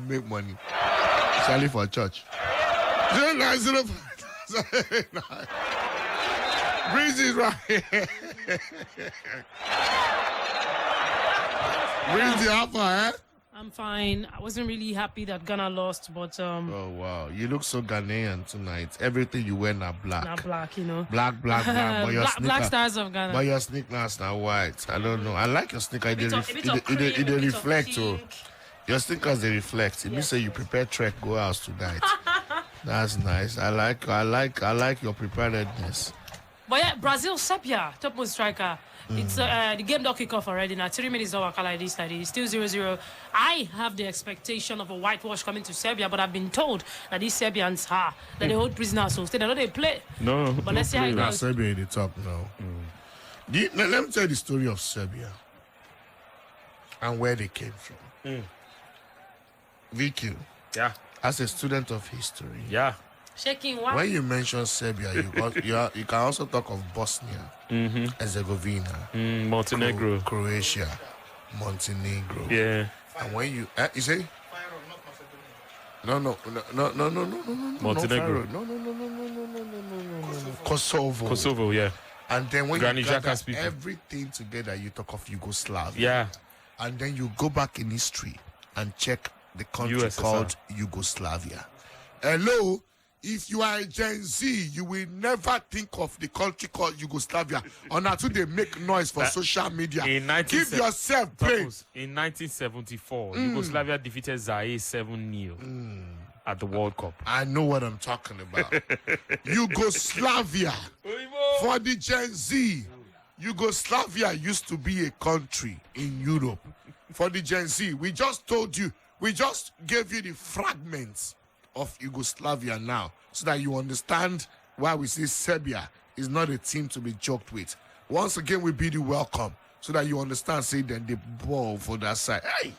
make money. Especially for church. 0905. Breezy is right here. Breezy, how far, eh? I'm fine. I wasn't really happy that Ghana lost, but Oh wow, you look so Ghanaian tonight. Everything you wear now black. not black, you know. Black. But your Black stars of Ghana. But your sneakers now white. I don't know. I like your sneaker. It reflect. Oh, your sneakers they reflect. It means say you prepare trek go out tonight. That's nice. I like your preparedness. But yeah, Brazil, Serbia, top most striker. It's the game don't kick off already now. 3 minutes over like this. It's still 0-0. I have the expectation of a whitewash coming to Serbia, but I've been told that these Serbians that they hold prisoners, so they don't play. No, but let's see how it goes. Serbia in the top now. Let me tell you the story of Serbia and where they came from. VQ. Yeah. As a student of history. Yeah. Shaking what? When you mention Serbia, you can also talk of Bosnia, Herzegovina, Montenegro, Croatia, Montenegro. Yeah. And when you say no, Montenegro. no, Kosovo, yeah. And then when Granny you gather Xhaka people. everything together, you talk of Yugoslavia. Yeah. And then you go back in history and check the country USSR. called Yugoslavia. Hello. If you are a Gen Z, you will never think of the country called Yugoslavia until they make noise for social media. Give yourself praise. In 1974, Yugoslavia defeated Zaire 7-0 at the World Cup. I know what I'm talking about. Yugoslavia. For the Gen Z, Yugoslavia used to be a country in Europe. For the Gen Z, we just told you, we just gave you the fragments of Yugoslavia now, so that you understand why we say Serbia is not a team to be joked with. Once again, we bid you welcome, so that you understand, say, then the ball for that side. Hey!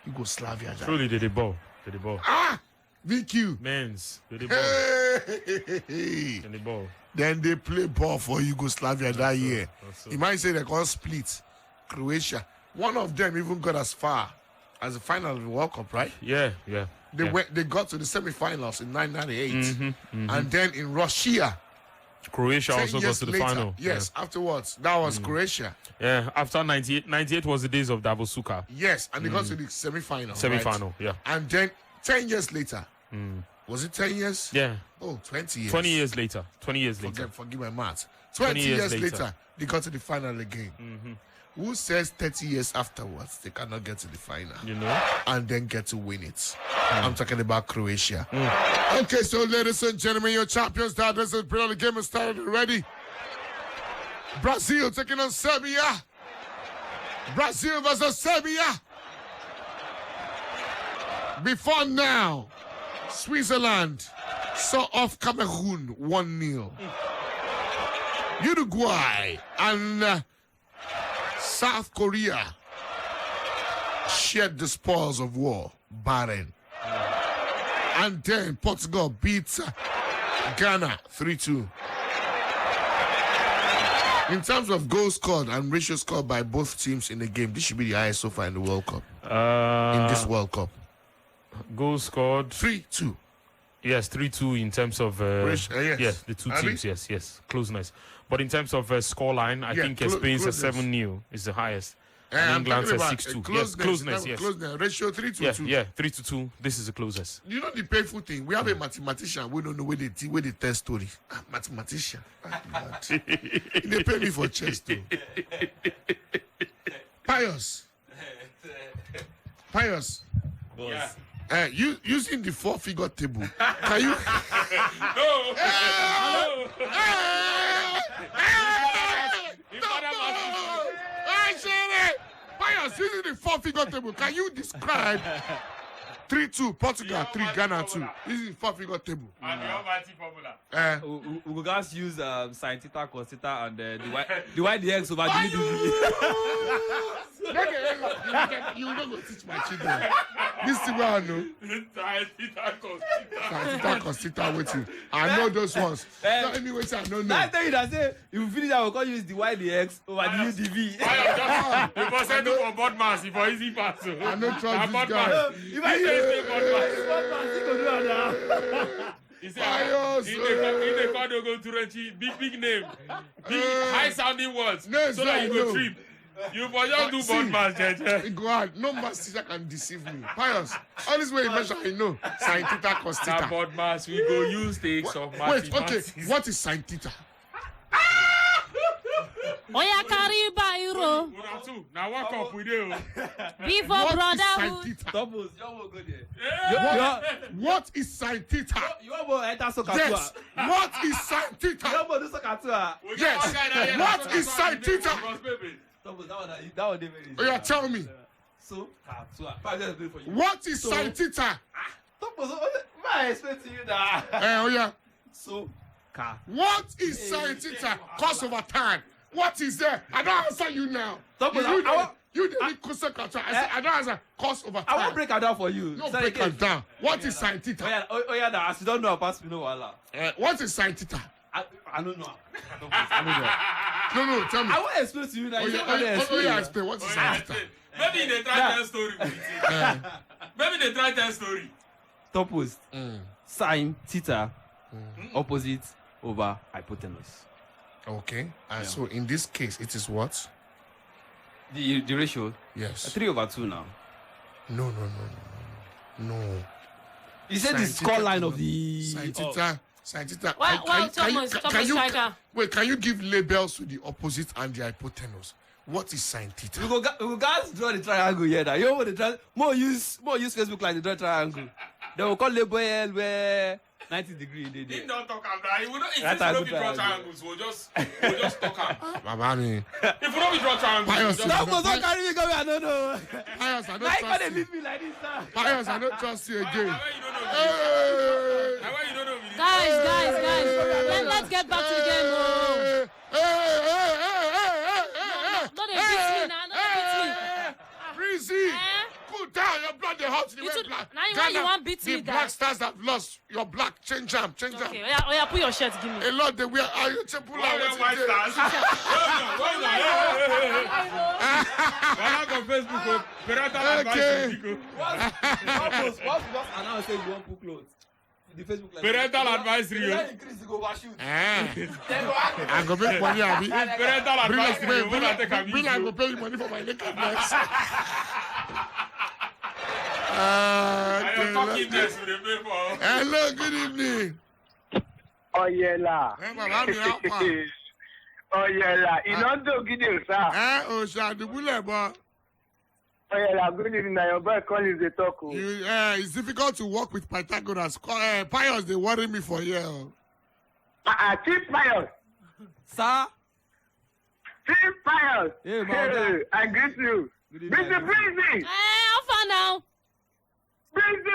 Yugoslavia. Truly, did the ball. VQ. Men's. Did the ball. Hey! Did the ball. Then they play ball for Yugoslavia that year. so. You might say they can't split. Croatia. One of them even got as far as the final of the World Cup, right? Yeah. They got to the semi-finals in 1998. And then in Russia, Croatia also got to the final. Yes, afterwards. That was Croatia. Yeah, after 98 was the days of Davusuka. Yes, and they got to the semi-final. Semi-final, right? yeah. And then 10 years later. Was it 10 years? Yeah. Oh, 20 years. 20 years later. 20 years later. Forgive my maths. 20 years later, they got to the final again. Who says 30 years afterwards they cannot get to the final? You know? And then get to win it. I'm talking about Croatia. Okay, so ladies and gentlemen, your champions, this is Brila. The game has started already. Brazil taking on Serbia. Brazil versus Serbia. Before now, Switzerland saw off Cameroon 1-0. Uruguay and South Korea shared the spoils of war, Bahrain. And then Portugal beats Ghana 3-2. In terms of goals scored and ratio scored by both teams in the game, this should be the highest so far in the World Cup. In this World Cup. Goals scored 3-2. Yes, 3-2 in terms of yes. Yes, the two teams. Yes, closeness. But in terms of scoreline, I think Spain's a 7-0 is the highest. And England's a 6-2. Yes, closeness. Yes, ratio 3-2. Yeah, 3-2. This is the closest. You know the painful thing. We have a mathematician. We don't know where they tell story. Mathematician. They pay me for chess too. Pius. Boss. Yeah. Using the 4-figure table, can you? Pius, using the 4-figure table, can you describe 3-2 Portugal, 3 Ghana 2? This is 4-figure table. And the almighty formula. We guys use sin theta, cos theta, and divide the x over the You don't go teach my children. This is what I know. Sin theta, cos theta, waiting. I know those ones. So anyways, I don't know. I tell you that say if you finish that, we'll call you divide the x over the UDV. You must send for board mass for easy pass. I don't trust this guy. If I say He said, in the car, they go to Renchi, big name, big high sounding words, No, so that you go trip. You for just do bad match, Go ahead. No math teacher can deceive me. Pious. All this way you mention, I know. Sin theta, cos theta. That bad match, we go use things of mathematics. Okay. What is sin theta? Oya Kariba Euro. Now walk up with you. Before brotherhood. Doubles. You go there. What is sin theta? You want to enter soccer? Yes. What is sin theta? You want to do soccer? Yes. What is sin theta? Doubles. That one. Oh yeah, tell me. So, What is sin theta? Doubles. I explain to you that. Oh yeah. So, What is sin theta? Cos over time. What is there? I don't answer you now. You didn't question control. I don't answer. Cos over time. I won't break it down for you. No, break it down. What is sin theta? Oh yeah, that as you don't know, pass me no wala. What is sin theta? I don't know. I don't know. No, tell me. I want to explain to you now. Oh yeah, explain. What is sin theta? Maybe they try tell story. Maybe they try tell story. Top post. Sine, theta, opposite over hypotenuse. Okay. So in this case, it is what? The ratio? Yes. 3/2 now. No. You said the score line of the... Sin theta. Sin theta. Well, Thomas striker. Wait, can you give labels to the opposite and the hypotenuse? What is sin theta? We go guys draw the triangle here now. You know what the triangle? More use Facebook like the draw triangle. They will call label where 90 degrees. He don't talk about that. He will not. If you don't be draw triangles, we'll just talk about. Baba me. If you don't be draw triangles, don't carry me go. I don't know. Pious, I don't Why trust they you. leave me like this, sir? Pious, I don't trust you again. Why you don't know? Guys, let's get back to the game. No, they beat me now. No, they beat me. Breezy. Cool down, your blood they hot. Now you want beat me the black stars have lost. Your black, change them. Okay, oh yeah, put your shirt, give me. A lot they wear. Are you pull out White stars. Why on Facebook? Parental advice. What's just announced say you want put clothes? The Facebook like Parental advisory. Increase the go shoot. I'm going to make money. Parental advisory. Brila will pay you money for my nakedness. Hello, good evening. Oyela. Oyela. Iná tó gidi sá. Òṣàdùbúlẹ̀ bọ̀. Oyela, good evening. Your boy Collins dey talk. It's difficult to work with Pythagoras. Pious, they worry me for you. Chief Pius. Sir. Chief Pius. Hey, I greet you. Busy. How far now? Busy.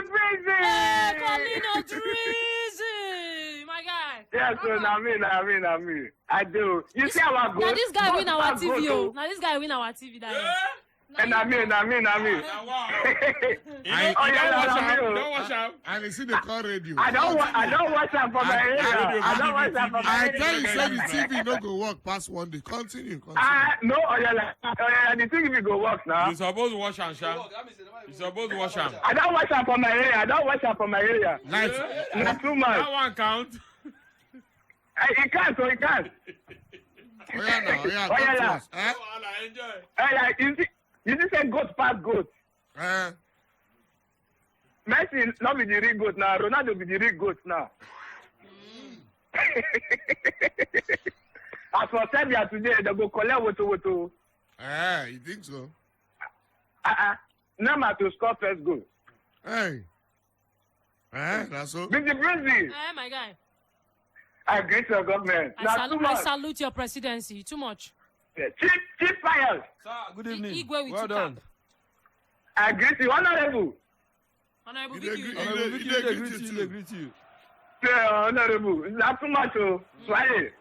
Colino Drizzy, my guy. Yes, so na me. I do. You see our goal. Now this guy win our TV. And I mean. Don't watch out. And you see the call radio. I don't watch them from my area. I tell you, say the TV no go work past one day. Continue. No, Oyela, the thing will go work now. You supposed to watch him, Sha. You supposed to watch him. I don't watch them from my area. Nice. Not too much. That one count. He can't. Oyela. Enjoy. You just say goat pass goat. Messi not be the real goat now. Ronaldo be the real goat now. As for Serbia today, they go collect woto. You think so? Neymar to score first goal. Hey. That's so. Busy. My guy. I greet your government. I salute your presidency. Too much. Chief Pius. Sir, good evening. Igwe Well done. I greet you, honorable. Honorable They greet you. Yeah, honorable. Not too much, Swahili.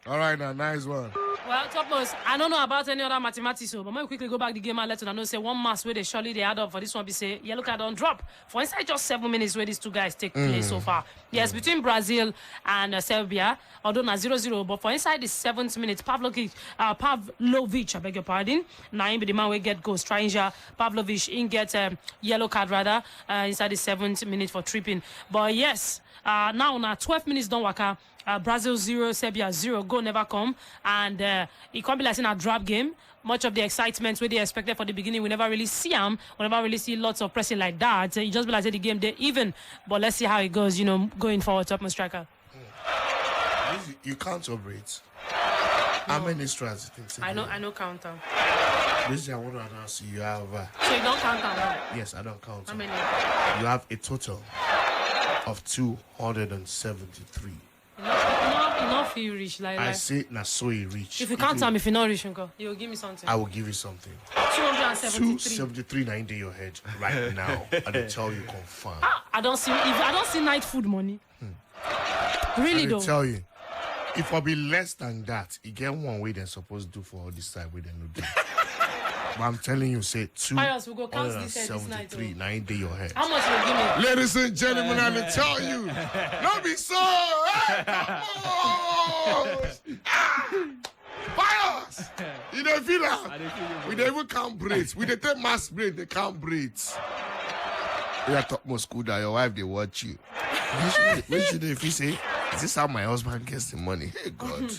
All right, now, nice one. Well, topmost, I don't know about any other mathematics, but when we quickly go back the game and let you know, say one mass where they surely they add up for this one, be say yellow card on drop. For inside just 7 minutes where these two guys take place so far. Yes, between Brazil and Serbia, although not 0-0, but for inside the 7th minute, Pavlovic, I beg your pardon, now he be the man will get goal. Stranger, Pavlovic, in get yellow card rather, inside the 7th minute for tripping. But yes, now 12 minutes don't work out. Brazil 0, Serbia 0, goal never come, and it can't be like in a drop game. Much of the excitement where they expected for the beginning, we never really see them. We never really see lots of pressing like that. It just be like the game they even. But let's see how it goes. Going forward, top striker. You can't operate. How many strikes do you think? I know count them. This I want to announce you have. So you don't count them? Right? Yes, I don't count. How many? You have a total of 273. Enough you reach like I say na so you reach. If you count them, if you not reach, you'll give me something. I will give you something. 273. 273 now in your head right now. I tell you confirm. I don't see night food money. Really though. I tell you, if I be less than that, you get one way they're supposed to do for all this time we then do. But I'm telling you, say 273 now in your head. How much will you give me? Ladies and gentlemen, I will tell you. Don't be so. Hey, Fires! You don't feel that? We don't even can't breathe. We don't take mass break, they can't breathe. You are topmost school that your wife, they watch you. What should they say? Is this how my husband gets the money? Hey, God,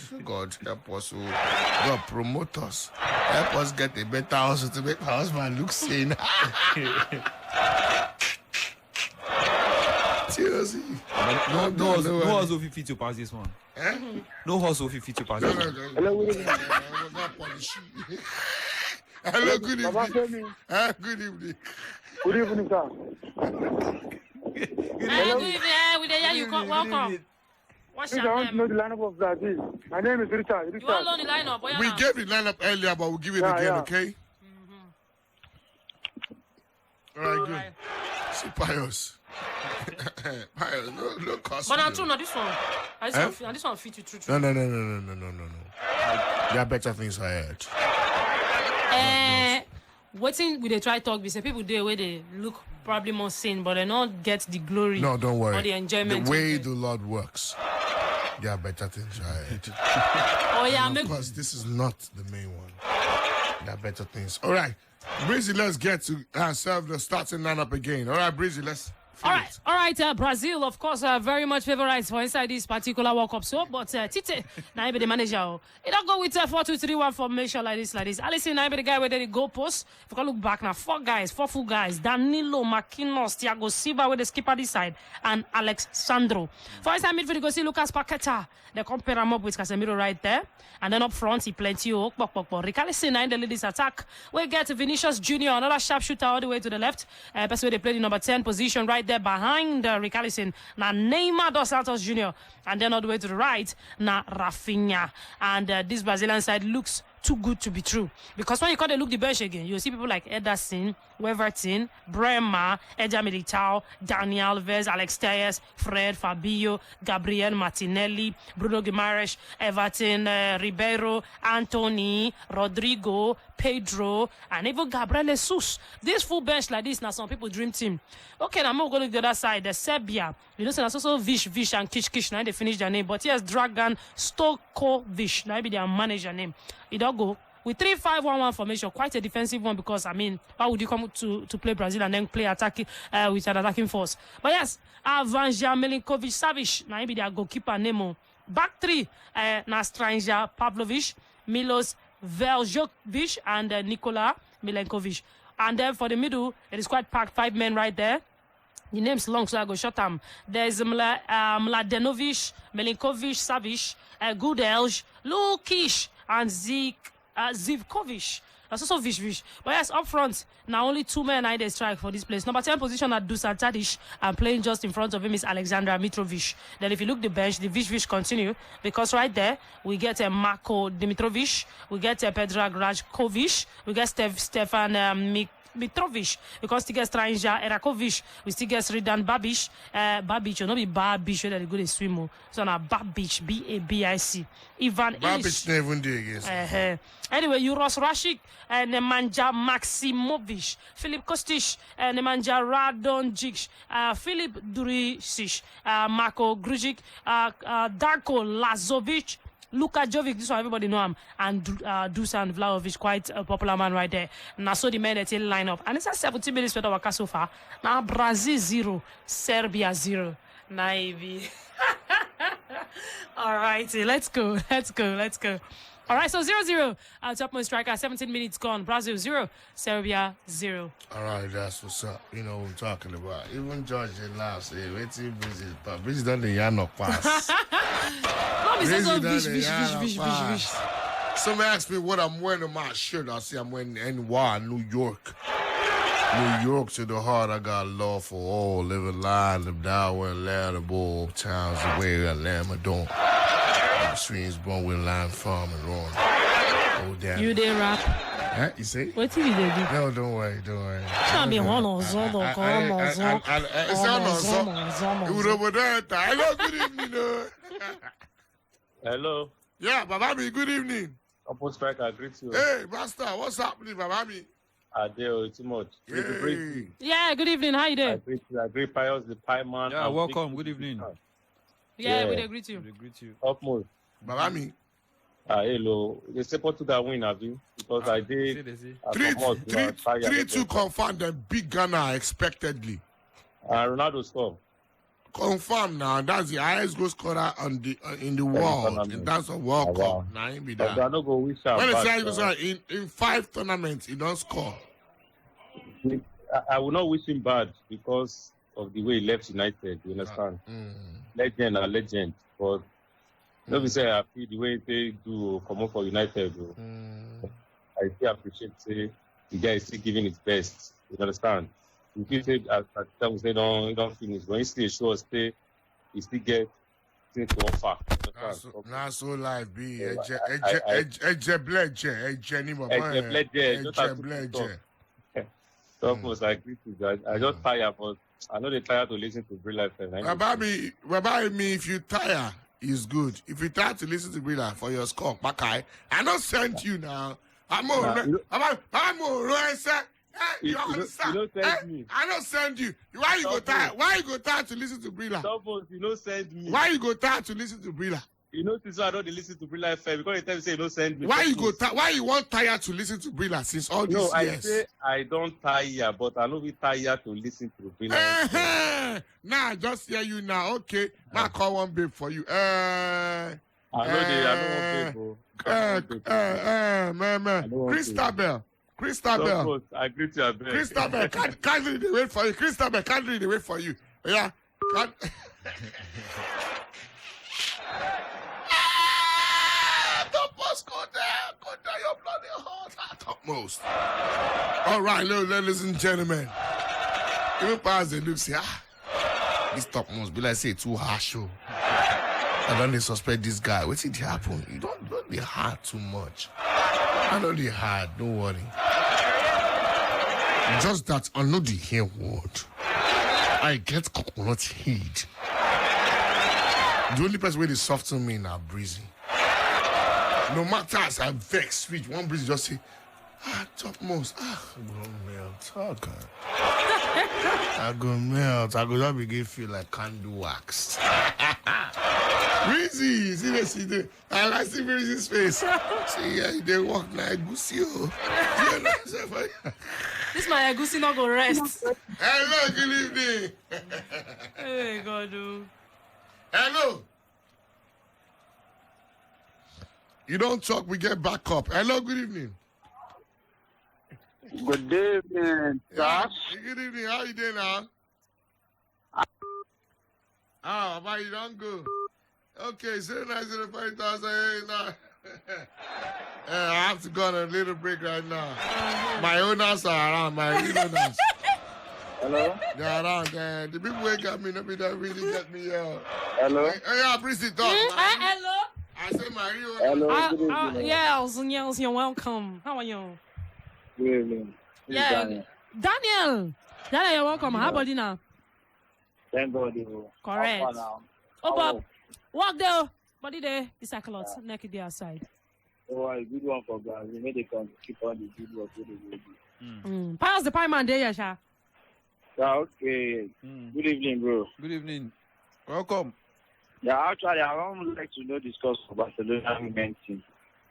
help us. God, promote us. Help us get a better house to make my husband look sane. Seriously. No hustle fit to pass this one. Eh? No hustle fit to pass this one. Hello, good evening. Good evening. Good evening, sir. Good evening. You welcome. What's I your want to know name? the lineup of Brazil. My name is Richard. You all know the lineup. We gave the lineup earlier, but we'll give it again, okay? All right, good. See, Pius. Pius, no cost. But I'm true, not this one. This one fit you true. No. There are better things ahead. Waiting with the try talk, we say people there where they look probably more sane, but they not get the glory. No, don't worry. Or the enjoyment. The way the Lord works, there are better things ahead. Oh yeah, because this is not the main one. There are better things. All right, Breezy, let's get to serve the starting lineup again. All right, Breezy, let's. All right, Brazil, of course, very much favorites for inside this particular World Cup. So, but Tite, now be the manager. It don't go with 4-2-3-1 formation like this. Alisson, now be the guy where they go post. If you can look back now, four full guys. Danilo, Marquinhos, Thiago, SilvA with the skipper this side, and Sandro. For inside midfield, you go see Lucas Paqueta. They compare him up with Casemiro right there. And then up front, he plenty of Richarlison now in the ladies attack. We get Vinicius Jr., another sharpshooter all the way to the left. Best way they played in number 10 position right there behind Richarlison. Now Neymar dos Santos Jr. And then all the way to the right, now Raphinha. And this Brazilian side looks too good to be true. Because when you come to look the bench again, you'll see people like Ederson, Weverton, Bremer, Edgar Militao, Dani Alves, Alex Telles, Fred, Fabio, Gabriel Martinelli, Bruno Guimaraes, Everton, Ribeiro, Anthony, Rodrigo, Pedro, and even Gabriel Jesus. This full bench like this, now some people dream team. Okay, now I'm going to go to the other side. The Serbia. You know, so that's also Vish and Kish. Now they finish their name. But yes, Dragan Stojkovic. Now be their manager name. It all go with 3-5-1-1 formation, quite a defensive one because, I mean, why would you come to play Brazil and then play attacking with an attacking force? But yes, Vanja, Milenkovic-Savic, now be their goalkeeper name. Back three, now Stranger, Pavlovic, Milos Veljkovic, and Nikola Milenkovic. And then for the middle, it is quite packed, 5 men right there. The name's long, so I go short them. There's Mladenovic, Milenkovic-Savic, Gudelj, Lukic, and Zivkovic. That's also Vish. But yes, up front, now only 2 men I they strike for this place. Number 10 position at Dusan Tadic, and playing just in front of him is Alexander Mitrovic. Then if you look the bench, the Vish continue, because right there we get Marko Dimitrovic, we get Predrag Rajkovic, we get Stefan Mitrovic, because still get Stranger, Erakovic, we still get Sridan Babic, Babic, or not be Babic, that they go to swim. So now Babic, B-A-B-I-C. Ivan Babic never did, yes. Anyway, Uros Rashik, Nemanja Maximovic, Filip Kostic, Nemanja Radonjic, Filip Duricic, Marko Grujic, Darko Lazovic, Luka Jovic, this one everybody know him, and Dusan Vlahovic, quite a popular man right there. Now, so the men that line up. And it's at 17 minutes for our so far. Now, Brazil 0, Serbia 0. Naive. All right, let's go. All right, so 0-0. Topmost striker, 17 minutes gone. Brazil 0, Serbia 0. All right, that's what's up. You know what I'm talking about. Even George and last, wait till Brazil. But Brazil done the Yano pass. Vish. Somebody asked me what I'm wearing on my shirt. I say I'm wearing NY, New York. New York to the heart. I got love for all. Living live, live down, and land the ball. Towns away, I land my dome. Streams born with line farm and run. Oh, damn. You did rap. Huh? You see? What TV did you? No, don't worry. Can't be one on Zoom. It's on Zoom. Hello, good evening. Hello. Yeah, Babami, good evening. Upper striker, I greet you. Hey, Master, what's happening, Babami? Adeo, too much. Hey. Yeah, good evening. How you doing? I greet Pius, the pie man. Yeah, welcome. Good evening. Yeah, we greet you. Upmost. Babami. Hello. They say Portugal win, have you? Because I did. 3-2 confirmed the big Ghana expectedly. Ronaldo score. Confirmed now. That's the highest goal scorer on the in the world. And that's a World Cup. Now he be that. I don't go wish when it's highest goal scorer in 5 tournaments, he don't score. I will not wish him bad because of the way he left United. You understand? Legend. But nobody say I feel the way they do come up for United. I still appreciate say the guy is still giving his best. You understand? If you say at times they don't finish, when he still show us he still get things to offer. Not so live be Almost I agree with that. I just tired, but I know they tired to listen to Brila. About me, if you tire, it's good. If you tire to listen to Brila for your score, I don't send you now. You understand? I don't send you. Why you go tired? Why you go tired to listen to Brila? You don't send me. Why you go tired to listen to Brila? You know, this is why I don't listen to Brila FM because they tell me say you don't send me. Why you go? Why you want tired to listen to Brila since all these years? No, I say I don't tire, but I know we tired to listen to Brila. Nah, I just hear you now. Okay, I call one babe for you. I know Christabel. I greet you. Christabel, can't really wait for you. Christabel, can't really wait for you. Yeah. Go down your bloody heart at topmost. All right, ladies and gentlemen. Even past the look, say, this topmost be like say too harsh. I don't suspect this guy. What did happen? You don't be hard too much. I know the hard, don't worry. Just that I know the hair word. I get coconut heat. The only person where they soften me now breezy. No matter as I vex switch, one breeze just say, topmost. I go melt. Oh God. I go melt. I go just begin feel like candle wax. Breezy, see I like see Breezy's face. See, yeah, they walk like Gusi. This my Gusi not go rest. Hello, good evening. Hey God, dude. Hello. You don't talk, we get back up. Hello, good evening. Good evening, yeah, good evening. How you doing now? Why you don't go? Okay, 0905000. I have to go on a little break right now. My owners are around, my real owners. Hello? They're around. The people who got me, nobody that really get me. Hello? Yeah, Prissy, talk. Hello? I said my real owners. Hello? Yes, you're welcome. How are you? Good evening. Yeah, Daniel, you're welcome. How about you now? Thank God. You Correct. Oh, Bob, walk there. Body there. It's a clot. Neck the outside. Oh, a good one for guys. We made it keep on the good work. Pass the pie man there, Yasha. Yeah, okay. Good evening, bro. Good evening. Welcome. Yeah, actually, I would like to know discuss about Barcelona women's team.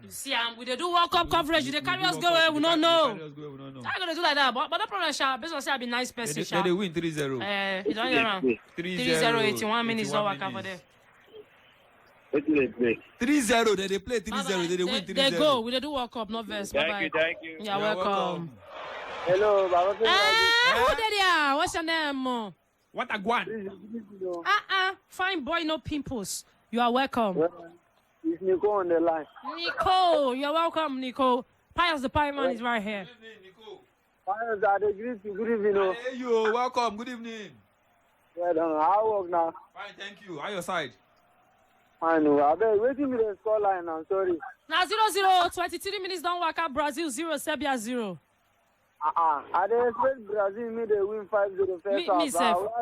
You see, we do World Cup coverage. They carry us go where we don't know. I'm gonna do like that, but no problem, Sha. Based on say I be nice person, Sha. They win 3-0. You don't hear around. 3-0, 81 minutes over cover there. 3-0, they play 3-0, they win 3-0. They go. We do World Cup, not verse. Thank you. You're welcome. Hello, Baba. Who did ya? What's your name? What a guan. Fine boy, no pimples. You are welcome. It's Nico on the line. Nico, you're welcome, Nico. Pius the Pie Man is right here. Good evening. Good evening. Hey, you welcome. Good evening. Yeah, how work now? Fine, thank you. How your side? I know. I bet waiting me the score line. I'm sorry. Now 0-0, 23 minutes don't work out. Brazil 0, Serbia 0. I didn't expect Brazil me they win 5-0 first half. Me self.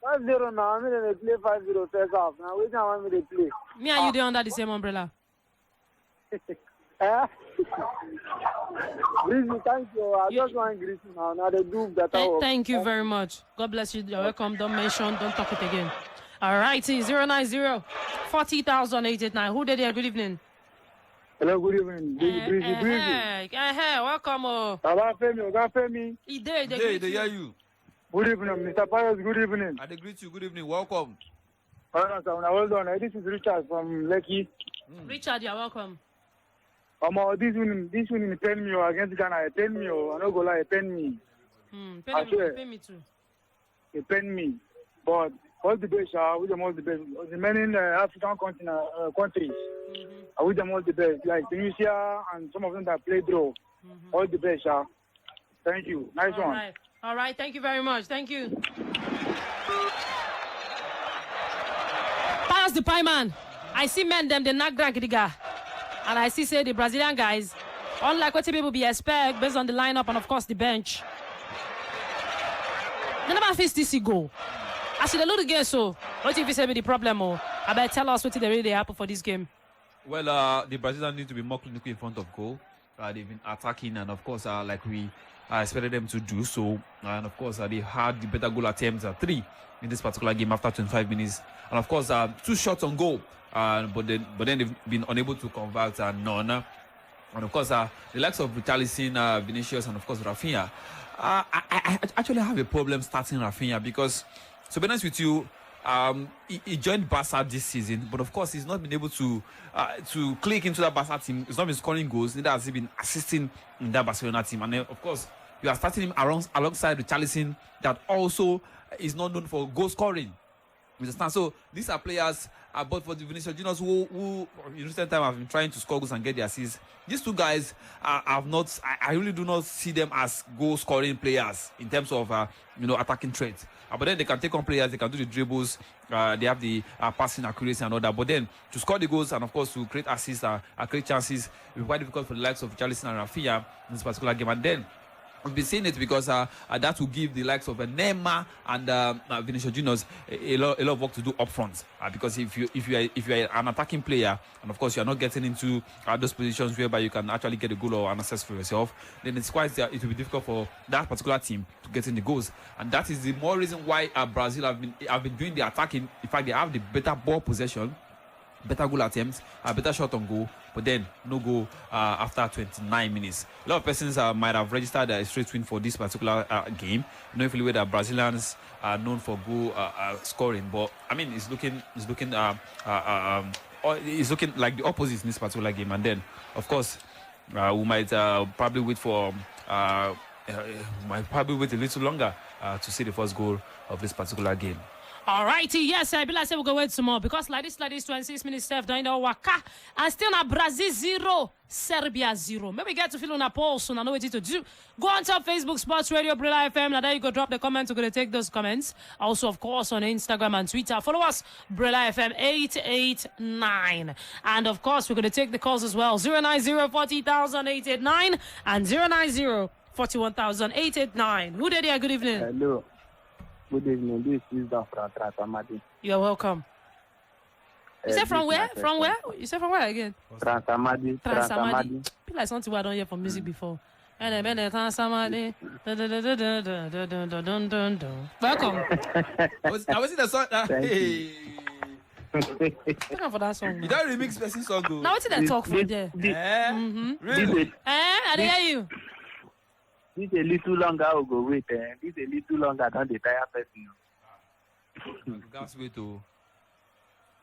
5-0 now. I mean they play 5-0 first half. Now which one want me they play? Me and you they under the same umbrella. Breezy, thank you. I just want to greet you now. Now they do better work. Thank you very much. God bless you. You're welcome. Don't mention. Don't talk it again. All righty. 090-40,889. Who did it? Good evening. Hello, good evening. Breezy. Welcome. Baba Femi. He did. They hear you. Good evening, Mr. Pius. Good evening. I greet you. Good evening. Welcome. Well done. This is Richard from Lekki. Richard, you're welcome. This winning 10 million against Ghana. 10 million. I don't go lie. 10 million. Pay me too. They pay me. But all the best, with them all the best. The many African countries, with them all the best. Like Tunisia and some of them that play draw. All the best, Thank you. Nice one. All right. Thank you very much. Thank you. Pius the Pie Man. I see men them the knock drag diga. And I see say the Brazilian guys, unlike what people be expect based on the lineup and of course the bench. They never face this goal. I see the little game so. What if you say be the problem I better tell us what they really happen for this game. Well, the Brazilians need to be more clinical in front of goal. They've been attacking and of course like we expected them to do so. And of course they had the better goal attempts 3 in this particular game after 25 minutes. And of course 2 shots on goal. But then they've been unable to convert none. And of course, the likes of Richarlison, Vinicius, and of course Raphinha. I actually have a problem starting Raphinha because, to be honest with you, he joined Barca this season, but of course he's not been able to click into that Barca team. He's not been scoring goals, neither has he been assisting in that Barcelona team. And then, of course, you are starting him alongside Richarlison, that also is not known for goal scoring. You understand? So these are players. But for the Vinicius Juniors who in recent time have been trying to score goals and get the assists, these two guys have not. I really do not see them as goal scoring players in terms of attacking traits. But then they can take on players, they can do the dribbles, they have the passing accuracy and all that. But then to score the goals and of course to create assists, create chances, it will be quite difficult for the likes of Richarlison and Raphinha in this particular game. And then we've been seeing it because that will give the likes of Neymar and Vinicius Juniors a lot of work to do up front. Because if you are an attacking player and of course you are not getting into those positions whereby you can actually get a goal or an assist for yourself, then it will be difficult for that particular team to get in the goals. And that is the more reason why Brazil have been doing the attacking. In fact, they have the better ball possession, better goal attempts, better shot on goal, but then no goal after 29 minutes. A lot of persons might have registered a straight win for this particular game, knowing fully well that Brazilians are known for goal scoring. But I mean, it's looking like the opposite in this particular game. And then, of course, we might probably wait a little longer to see the first goal of this particular game. All righty, yes, I believe we'll go wait some more because like this 26 minutes left during the waka and still na Brazil 0, Serbia 0. Maybe get to feel on a pulse, so I know what to do. Go on top Facebook Sports Radio Brila FM. Now there you go, drop the comments. We're gonna take those comments. Also, of course, on Instagram and Twitter. Follow us, Brila FM 889. And of course, we're gonna take the calls as well. 090-40,889 and 090 41,889. Who did here? Good evening. Hello. Good evening. This is from Transamadi. You are welcome. You said from where? From where? You said from where again? Transamadi. Transamadi. Feel like something I don't hear from music before. Transamadi. Welcome. I was in the song. Hey. Thank for that song. You don't remix person song. Now what's they talk for there? Really? I hear you. This a little longer I will go wait. This a little longer than the tire person. Gas wait to.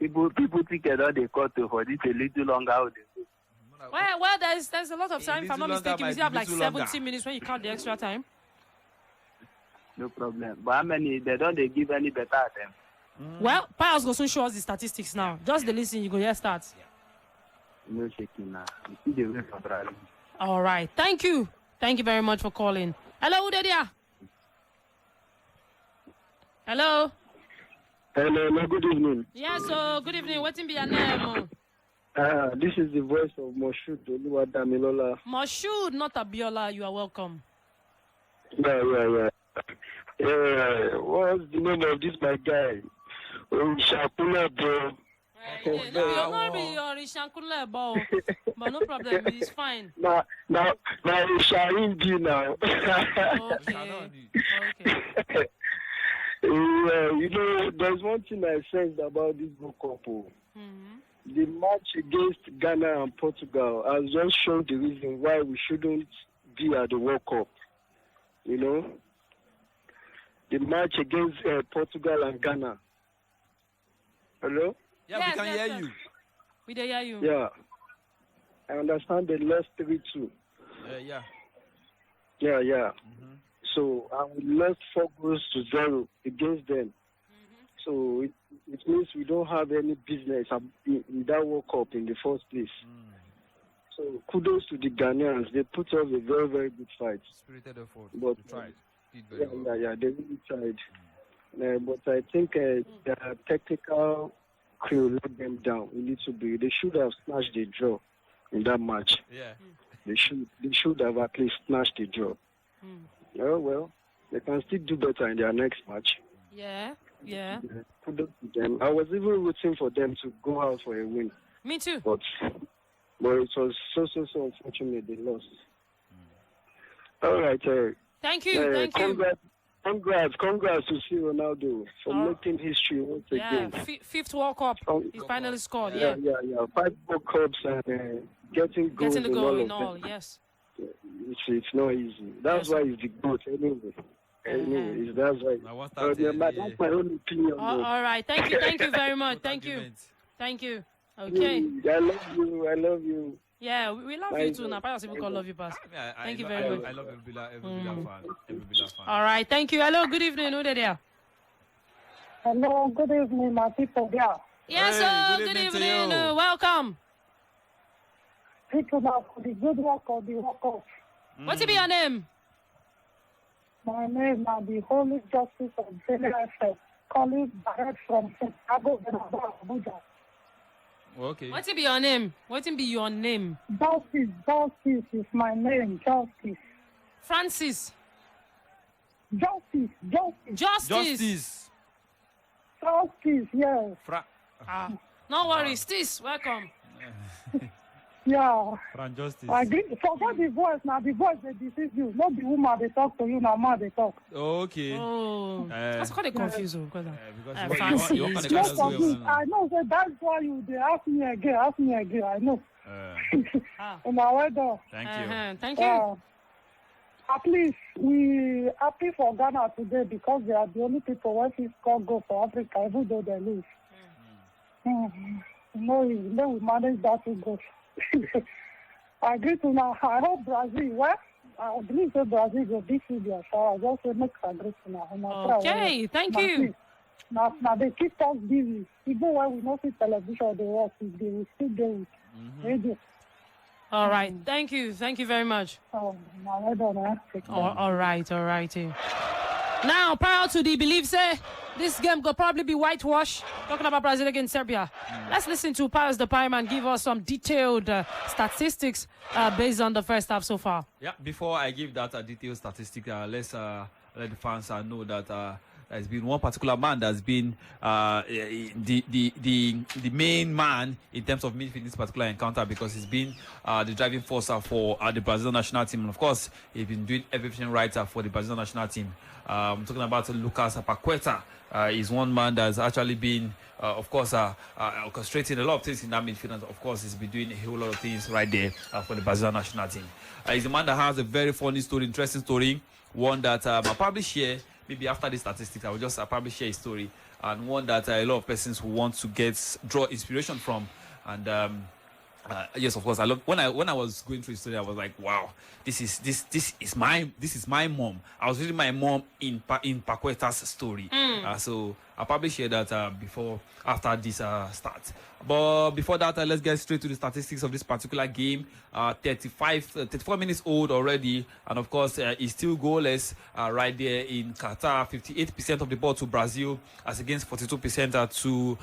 People think that they cut for this a little longer. Well, there's a lot of time. If I'm not mistaken, you have like 70 minutes when you count the extra time. No problem. But how many? They don't give any better at them. Well, Pius will soon show us the statistics now. Just the listen, you go here start. No shaking now. You see the way from Brila. All right. Thank you. Thank you very much for calling. Hello, Udedia. Hello. Hello, good evening. Yes, so good evening. What's in your name? This is the voice of Moshood Oluwadamilola. Moshood, not Abiola. You are welcome. Yeah. What's the name of this my guy? Shakula, bro. You're not really Rishankule, but no problem. It's fine. Now, Shahin D now. Okay. You know, there's one thing I sensed about this World Cup. The match against Ghana and Portugal has just shown the reason why we shouldn't be at the World Cup. You know, the match against Portugal and Ghana. Hello? Yeah, we can hear you. We can hear you. Yeah. I understand they lost 3-2. Yeah. Yeah. So, we lost 4-0 against them. So, it means we don't have any business in that World Cup in the first place. So, kudos to the Ghanaians. They put up a very, very good fight. Spirited effort. But, they tried. Yeah, they really tried. But I think the technical crew let them down a little bit. They should have snatched the draw in that match. Yeah. They should have at least snatched the draw. Oh, well, they can still do better in their next match. Yeah. Kudos to them. I was even rooting for them to go out for a win. Me too. But it was so unfortunate they lost. All right. Thank you. Congrats to see Ronaldo for making history once again. Fifth World Cup. He finally scored. Yeah. 5 World Cups and getting goals Getting the goal in and all. Yes. It's not easy. That's why he's the GOAT anyway. That's why. That's my own opinion. All right. Thank you very much. Thank you. Okay. I love you. Yeah, we love you too. Now, perhaps people love you, Pass. Thank you very much. I love every fan. All right. Thank you. Hello. Good evening. Who there? Hello. Good evening, my people there. Yes, sir. Good evening. Welcome. People now for the good work of the World Cup. What's your name? My name is the Holy Justice of Veljkovic, calling direct from Chicago, Abuja. Okay. What's your name? Justice is my name. Justice. Francis. Justice. Yes. No worries. Stis, welcome. Yeah. Justice. I agree. Forget the voice now. The voice they deceive you. Not the woman they talk to you now. Man they talk. Okay. Oh, that's quite confusing. Because I know. So that's why you they ask me again. I know. Well done. Thank you. At least we happy for Ghana today because they are the only people who can score goal for Africa, even though they lose. We manage that to go. I agree to now. I hope Brazil. Well, I believe that Brazil will beat Serbia. So I just make agree to now. Okay, thank you. Now they keep us busy. Even when we not see television, they watch. They will still do it. Radio. All right. Thank you very much. All right. Now, prior to the belief, say. this game could probably be whitewash. Talking about Brazil against Serbia. Let's listen to Pius the Pireman give us some detailed statistics based on the first half so far. Yeah, before I give that detailed statistic, let's let the fans know that there's been one particular man that's been the main man in terms of midfield in this particular encounter, because he's been the driving force for the Brazil national team. And of course, he's been doing everything right for the Brazil national team. I'm talking about Lucas Paqueta. He's one man that's actually been, of course, orchestrating a lot of things in that midfield. And of course, he's been doing a whole lot of things right there for the Brazil national team. He's a man that has a very funny story, interesting story, one that I'll probably share. Maybe after the statistics, I will just probably share a story, and one that a lot of persons who want to draw inspiration from. And yes, of course, I love when I was going through the story, I was like, wow, this is my mom. I was reading my mom in Paqueta's story. So I'll probably share that after this start. But before that, let's get straight to the statistics of this particular game. 34 minutes old already, and of course, he's still goalless right there in Qatar. 58% of the ball to Brazil, as against 42% to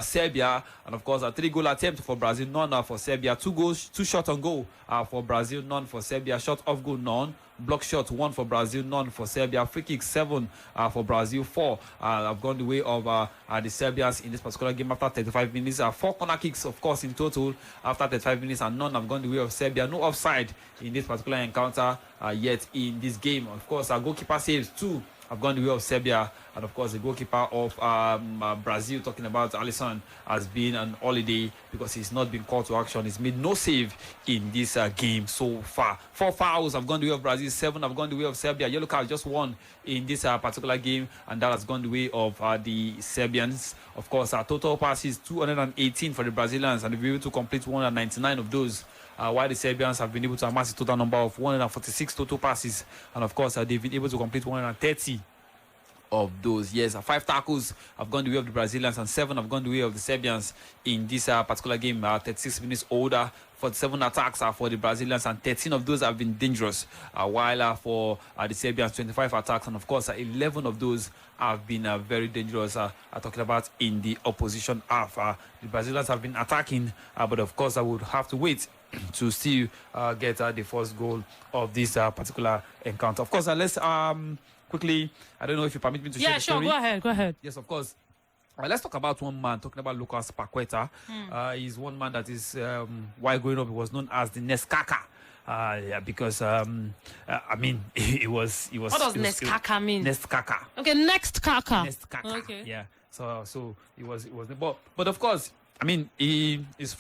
Serbia. And of course, a 3-goal attempt for Brazil, none for Serbia. 2 goals, 2 shots on goal for Brazil, none for Serbia. Shot off goal, none. Block shot, 1 for Brazil, none for Serbia. Free kick, 7 for Brazil, 4 have gone the way of the Serbians in this particular game after 35 minutes. 4 corner kicks, of course, in total after 35 minutes, and none have gone the way of Serbia. No offside in this particular encounter yet in this game. Of course, our goalkeeper saves 2 have gone the way of Serbia, and of course the goalkeeper of Brazil, talking about Alisson, has been on holiday because he's not been called to action. He's made no save in this game so far. 4 fouls have gone the way of Brazil, 7 have gone the way of Serbia. Yellow card just 1 in this particular game, and that has gone the way of the Serbians. Of course, our total passes 218 for the Brazilians, and they've been able to complete 199 of those. While the Serbians have been able to amass a total number of 146 total passes, and of course they've been able to complete 130 of those. Yes, 5 tackles have gone the way of the Brazilians, and 7 have gone the way of the Serbians in this particular game. 36 minutes older, 47 attacks for the Brazilians, and 13 of those have been dangerous, while for the Serbians, 25 attacks, and of course 11 of those have been very dangerous. Talking about in the opposition half. The Brazilians have been attacking, but of course I would have to wait to still get the first goal of this particular encounter. Of course, let's quickly, I don't know if you permit me to share the story. Yeah, sure, go ahead. Yes, of course. Let's talk about one man, talking about Lucas Paqueta. He's one man that is, while growing up, he was known as the Neskaka. Because I mean, it was. What does Neskaka mean? Neskaka. Okay, next Kaka. Neskaka. Okay. Yeah. So it was. But of course, I mean, he's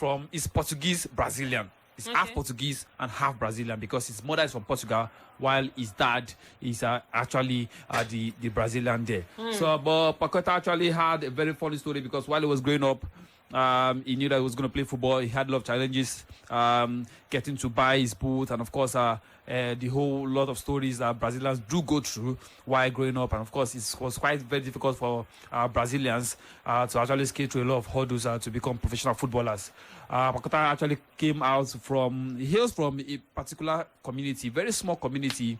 Portuguese Brazilian. He's half Portuguese and half Brazilian, because his mother is from Portugal, while his dad is actually the Brazilian there. So, but Paqueta actually had a very funny story, because while he was growing up, he knew that he was going to play football. He had a lot of challenges getting to buy his boot, and of course the whole lot of stories that Brazilians do go through while growing up. And of course it was quite very difficult for Brazilians to actually skate through a lot of hurdles to become professional footballers. Paqueta actually hails from a particular community, very small community,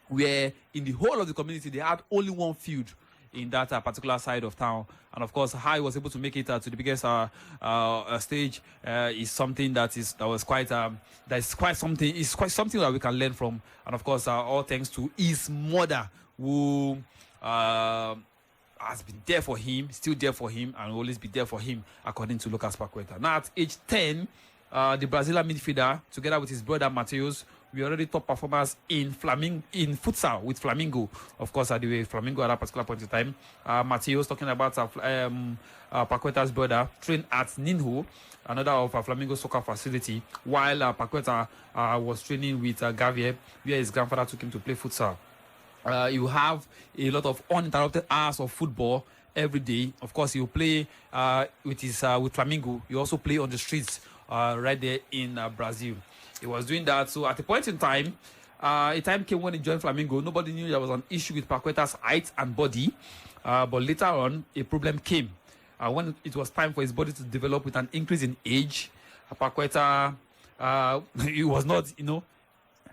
where in the whole of the community they had only one field in that particular side of town. And of course, how he was able to make it to the biggest stage is something that is quite something that we can learn from. And of course, all thanks to his mother, who has been there for him, still there for him, and will always be there for him, according to Lucas Paqueta. Now at age 10, the Brazilian midfielder, together with his brother Matheus, we already top performers in futsal with Flamengo. Of course, they were Flamengo at that particular point in time. Matheus, talking about Paqueta's brother, trained at Ninho, another of Flamengo soccer facility, while Paqueta was training with Gavier, where his grandfather took him to play futsal. You have a lot of uninterrupted hours of football every day. Of course, you play with Flamengo. You also play on the streets right there in Brazil. He was doing that. So at a point in time, a time came when he joined Flamengo. Nobody knew there was an issue with Paqueta's height and body. But later on, a problem came. When it was time for his body to develop with an increase in age, Paqueta, he was not,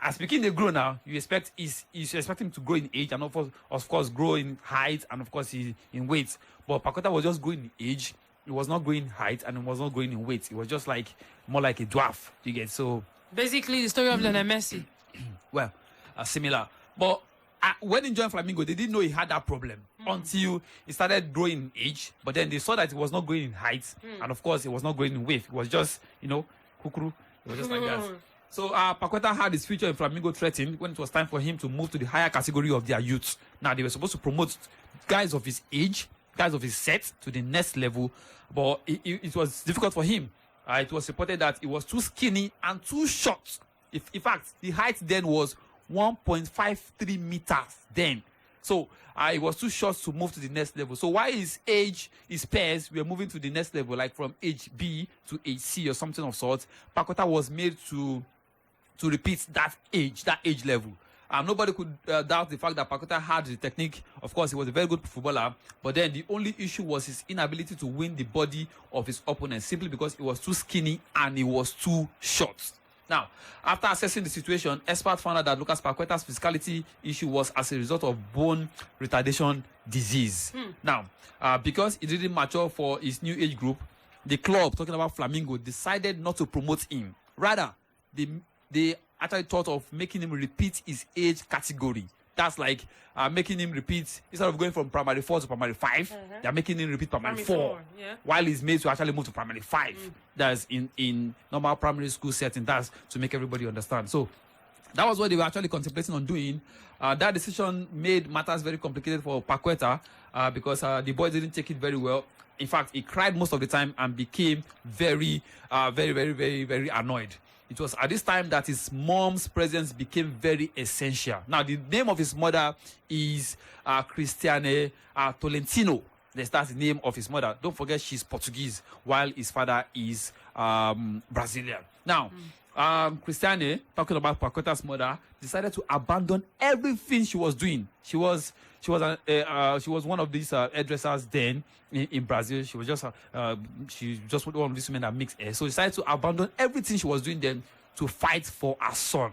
as speaking they grow now, you expect him to grow in age and of course grow in height and of course in weight. But Paqueta was just growing in age. It was not growing in height and it was not growing in weight. It was just more like a dwarf. You get so. Basically, the story of Lionel Messi. Well, similar. But when he joined Flamengo, they didn't know he had that problem until he started growing in age. But then they saw that it was not growing in height, and of course, it was not growing in weight. It was just, kukuru. It was just like that. So Paqueta had his future in Flamengo threatened when it was time for him to move to the higher category of their youth. Now, they were supposed to promote guys of his age, guys of his set to the next level, but it was difficult for him. It was reported that he was too skinny and too short. In fact, the height then was 1.53 meters then. So it was too short to move to the next level. So while his peers were moving to the next level, like from age B to age C or something of sort, Paqueta was made to repeat that age level. Nobody could doubt the fact that Paqueta had the technique. Of course, he was a very good footballer, but then the only issue was his inability to win the body of his opponent simply because he was too skinny and he was too short. Now, after assessing the situation, experts found out that Lucas Paqueta's physicality issue was as a result of bone retardation disease. Now, because he didn't mature for his new age group, the club, talking about Flamengo, decided not to promote him. Rather, they actually thought of making him repeat his age category. That's like making him repeat, instead of going from primary 4 to primary 5, they're making him repeat primary 4. Yeah. While he's made to actually move to primary 5. That's in normal primary school setting. That's to make everybody understand. So that was what they were actually contemplating on doing. That decision made matters very complicated for Paqueta because the boy didn't take it very well. In fact, he cried most of the time and became very, very, very, very, very annoyed. It was at this time that his mom's presence became very essential. Now, the name of his mother is Cristiane Tolentino. That's the name of his mother. Don't forget, she's Portuguese, while his father is Brazilian. Now, Cristiane, talking about Paqueta's mother, decided to abandon everything she was doing. She was one of these hairdressers then in Brazil. She was just one of these women that makes hair. So she decided to abandon everything she was doing then to fight for her son.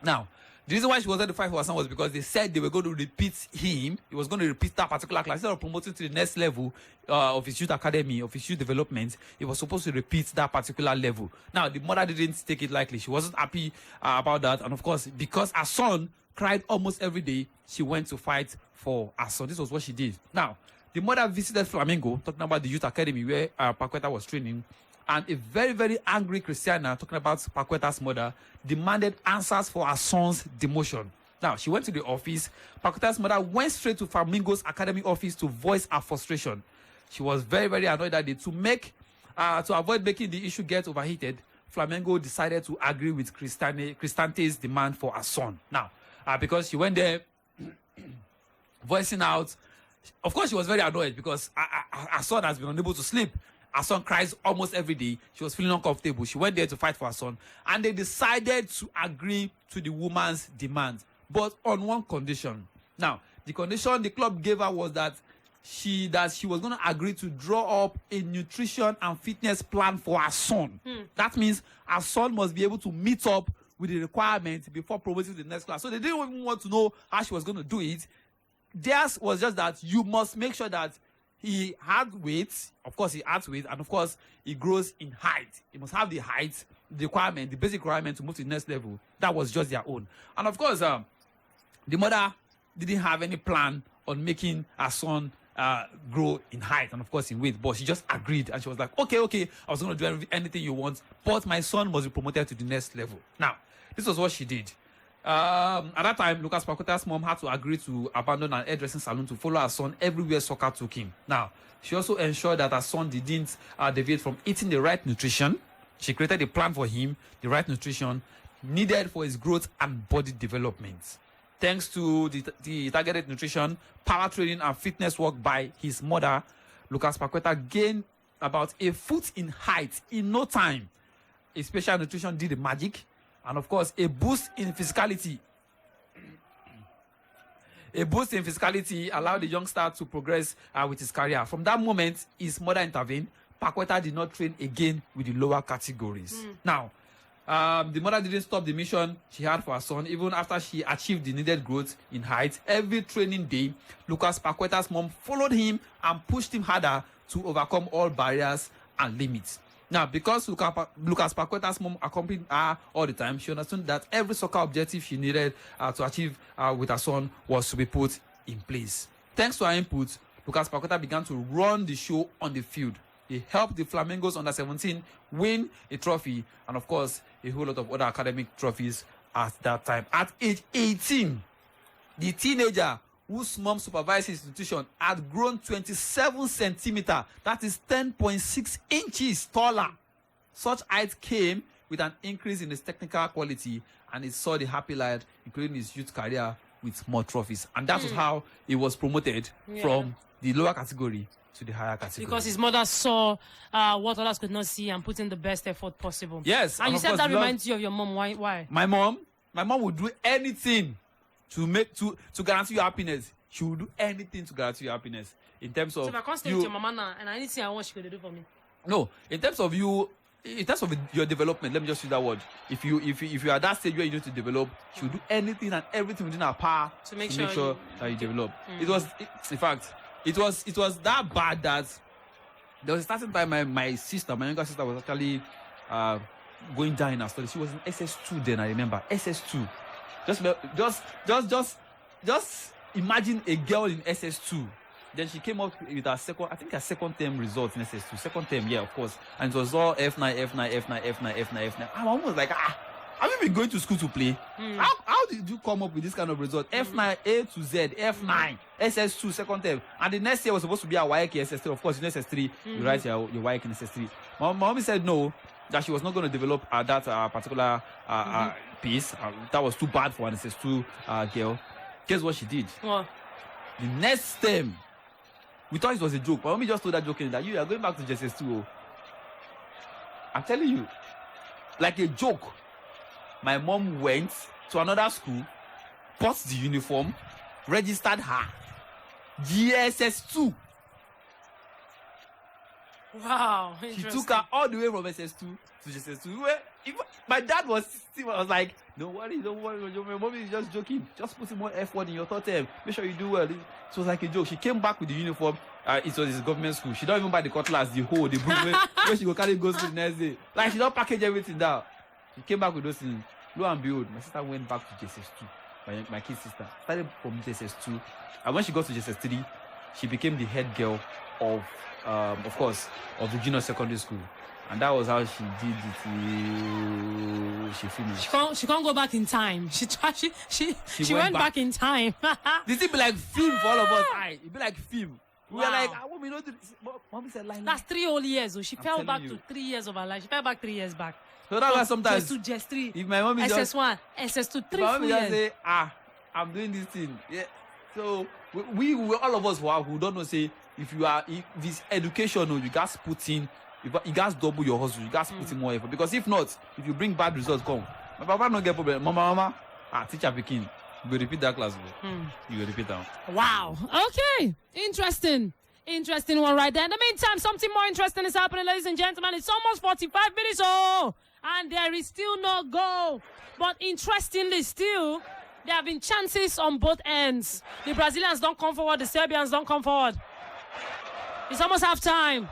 Now, the reason why she wanted to fight for her son was because they said they were going to repeat him. He was going to repeat that particular class. Instead of promoting to the next level of his youth academy, of his youth development, he was supposed to repeat that particular level. Now, the mother didn't take it lightly. She wasn't happy about that. And of course, because her son cried almost every day, she went to fight for her son. This was what she did. Now, the mother visited Flamengo, talking about the youth academy where Paqueta was training, and a very, very angry Cristiana, talking about Paqueta's mother, demanded answers for her son's demotion. Now, she went to the office. Paqueta's mother went straight to Flamengo's academy office to voice her frustration. She was very, very annoyed that day. To avoid making the issue get overheated, Flamengo decided to agree with Cristante's demand for her son. Now, because she went there voicing out, of course she was very annoyed because her son has been unable to sleep. Her son cries almost every day. She was feeling uncomfortable. She went there to fight for her son, and they decided to agree to the woman's demand, but on one condition. Now, the condition the club gave her was that she was going to agree to draw up a nutrition and fitness plan for her son. That means her son must be able to meet up with the requirements before promoting to the next class. So they didn't even want to know how she was going to do it. Theirs was just that you must make sure that he had weight. Of course, he adds weight, and of course, he grows in height. He must have the height, the requirement, the basic requirement to move to the next level. That was just their own. And of course, the mother didn't have any plan on making her son grow in height and of course in weight, but she just agreed, and she was like, okay, I was going to do anything you want, but my son must be promoted to the next level. Now, this was what she did. At that time, Lucas Paqueta's mom had to agree to abandon an hairdressing salon to follow her son everywhere soccer took him. Now, she also ensured that her son didn't deviate from eating the right nutrition. She created a plan for him, the right nutrition needed for his growth and body development. Thanks to the targeted nutrition, power training, and fitness work by his mother, Lucas Paqueta gained about a foot in height in no time. A special nutrition did the magic, and of course, a boost in physicality. A boost in physicality allowed the youngster to progress with his career. From that moment, his mother intervened. Paqueta did not train again with the lower categories. Now, The mother didn't stop the mission she had for her son, even after she achieved the needed growth in height. Every training day, Lucas Paqueta's mom followed him and pushed him harder to overcome all barriers and limits. Now, because Lucas Paqueta's mom accompanied her all the time, she understood that every soccer objective she needed to achieve with her son was to be put in place. Thanks to her input, Lucas Paqueta began to run the show on the field. He helped the Flamingos under-17 win a trophy and, of course, a whole lot of other academic trophies at that time. At age 18, the teenager whose mom supervised his institution had grown 27 centimeters, that is 10.6 inches taller. Such height came with an increase in his technical quality, and he saw the happy light, including his youth career, with more trophies. And that was how he was promoted from the lower category to the higher category. Because his mother saw what others could not see and put in the best effort possible. Yes. And you said that reminds you of your mom. Why? My mom would do anything to guarantee your happiness. She would do anything to guarantee your happiness. In terms of so if I can't stay with your mama now and anything I want, she could do for me. No, in terms of your development, let me just use that word. If you are at that stage where you need to develop, she will do anything and everything within her power to make sure that you develop. In fact, it was that bad that there was a certain time my younger sister was actually going down in her studies. She was in SS2 then, I remember. SS2. Just imagine a girl in SS2. Then she came up with her second term results in SS2. Second term, yeah, of course. And it was all F9. I'm almost like, have you been going to school to play? How did you come up with this kind of result? F9, A to Z, F9, SS2, second term. And the next year was supposed to be a YK SS3. Of course, in SS3, you write your YK in SS3. My mommy said no, that she was not going to develop that particular piece. That was too bad for an SS2 girl. Guess what she did? What? The next term, we thought it was a joke. But mommy just told that joking that you are going back to SS2. I'm telling you, like a joke. My mom went to another school, bought the uniform, registered her. GSS2. Wow. She took her all the way from SS2 to GSS2. My dad was like, don't worry. My mom is just joking. Just put more effort in your third term. Make sure you do well. It was like a joke. She came back with the uniform. It was his government school. She don't even buy the cutlass, the hoe, the broom where she go carry goes to the next day. Like, she don't package everything down. She came back with those things. Lo and behold, my sister went back to JSS2. My kid sister started from JSS2, and when she got to JSS3, she became the head girl of course, of the junior secondary school, and that was how she did it till she finished. She can't go back in time. She went back in time. This would be like film for all of us. It'd be like film. We were like, I want me to do this. Mommy said, like, that's 3 whole years. She fell back to 3 years of her life. She fell back 3 years back. So that's why sometimes just 2, just 3. If my mommy SS1, SS2, 3 mommy years. just say, I'm doing this thing. Yeah. So we all of us who don't know, say, if this education, you guys put in, you guys double your hustle, you guys put in more effort. Because if not, if you bring bad results, come. My papa no get problem. Mama, teacher picking. You go repeat that class. You go repeat that. Wow. Okay. Interesting one right there. In the meantime, something more interesting is happening, ladies and gentlemen. It's almost 45 minutes. And there is still no goal. But interestingly, still, there have been chances on both ends. The Brazilians don't come forward. The Serbians don't come forward. It's almost half time.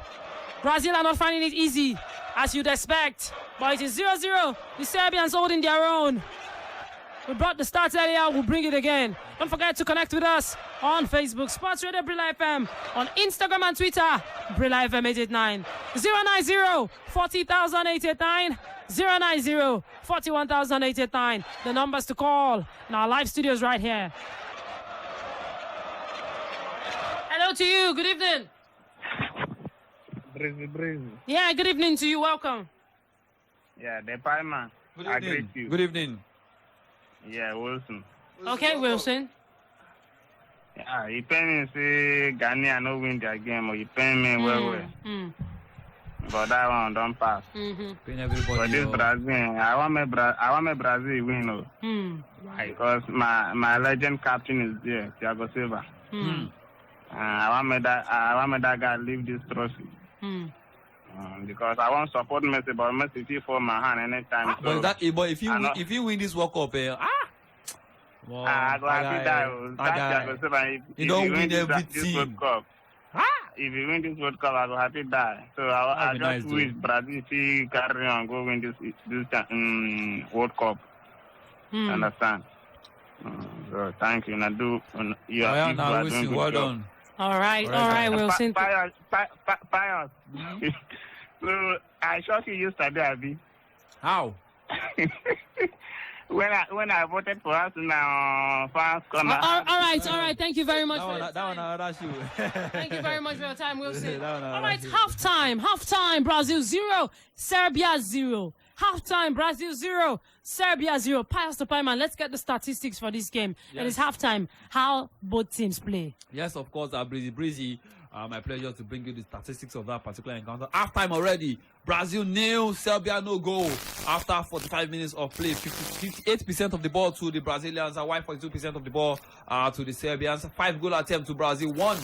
Brazil are not finding it easy, as you'd expect. But it is 0-0. The Serbians holding their own. We brought the stats earlier. We'll bring it again. Don't forget to connect with us on Facebook, Sports Radio Brila FM, on Instagram and Twitter, Brila FM 889. 090-40,889, 090-41,889. The numbers to call in our live studios right here. Hello to you. Good evening. Breezy. Yeah, good evening to you. Welcome. Yeah, the Palma. Good evening. You. Good evening. Yeah, Wilson. Okay, Wilson. Yeah, you pay me say Ghana no win their game, or you pay me well. But that one don't pass. But this Brazil, I want my Brazil win. Because my legend captain is there, Thiago Silva. I want me that guy leave this trophy. Because I want to support Messi, but Messi will fall my hand anytime. But if you win this World Cup, well, I go happy die. You don't win everything. If you win this World Cup, I go happy die. So I just wish Brazil to carry on, go win this World Cup. Understand? So thank you. I wish you well done. All right, Wilson. Pius. So I shot you yesterday, Abi. How? When I voted for us now, fans come. All right. Thank you very much. Thank you very much for your time, Wilson. All right, halftime. Brazil 0, Serbia 0. Halftime, Brazil 0, Serbia 0. Pius to Pieman, let's get the statistics for this game. Yes. It is halftime. How both teams play. Yes, of course, Breezy. My pleasure to bring you the statistics of that particular encounter. Halftime already. Brazil 0, Serbia no goal. After 45 minutes of play, 58% of the ball to the Brazilians, and 42% of the ball to the Serbians. 5 goal attempts to Brazil, 1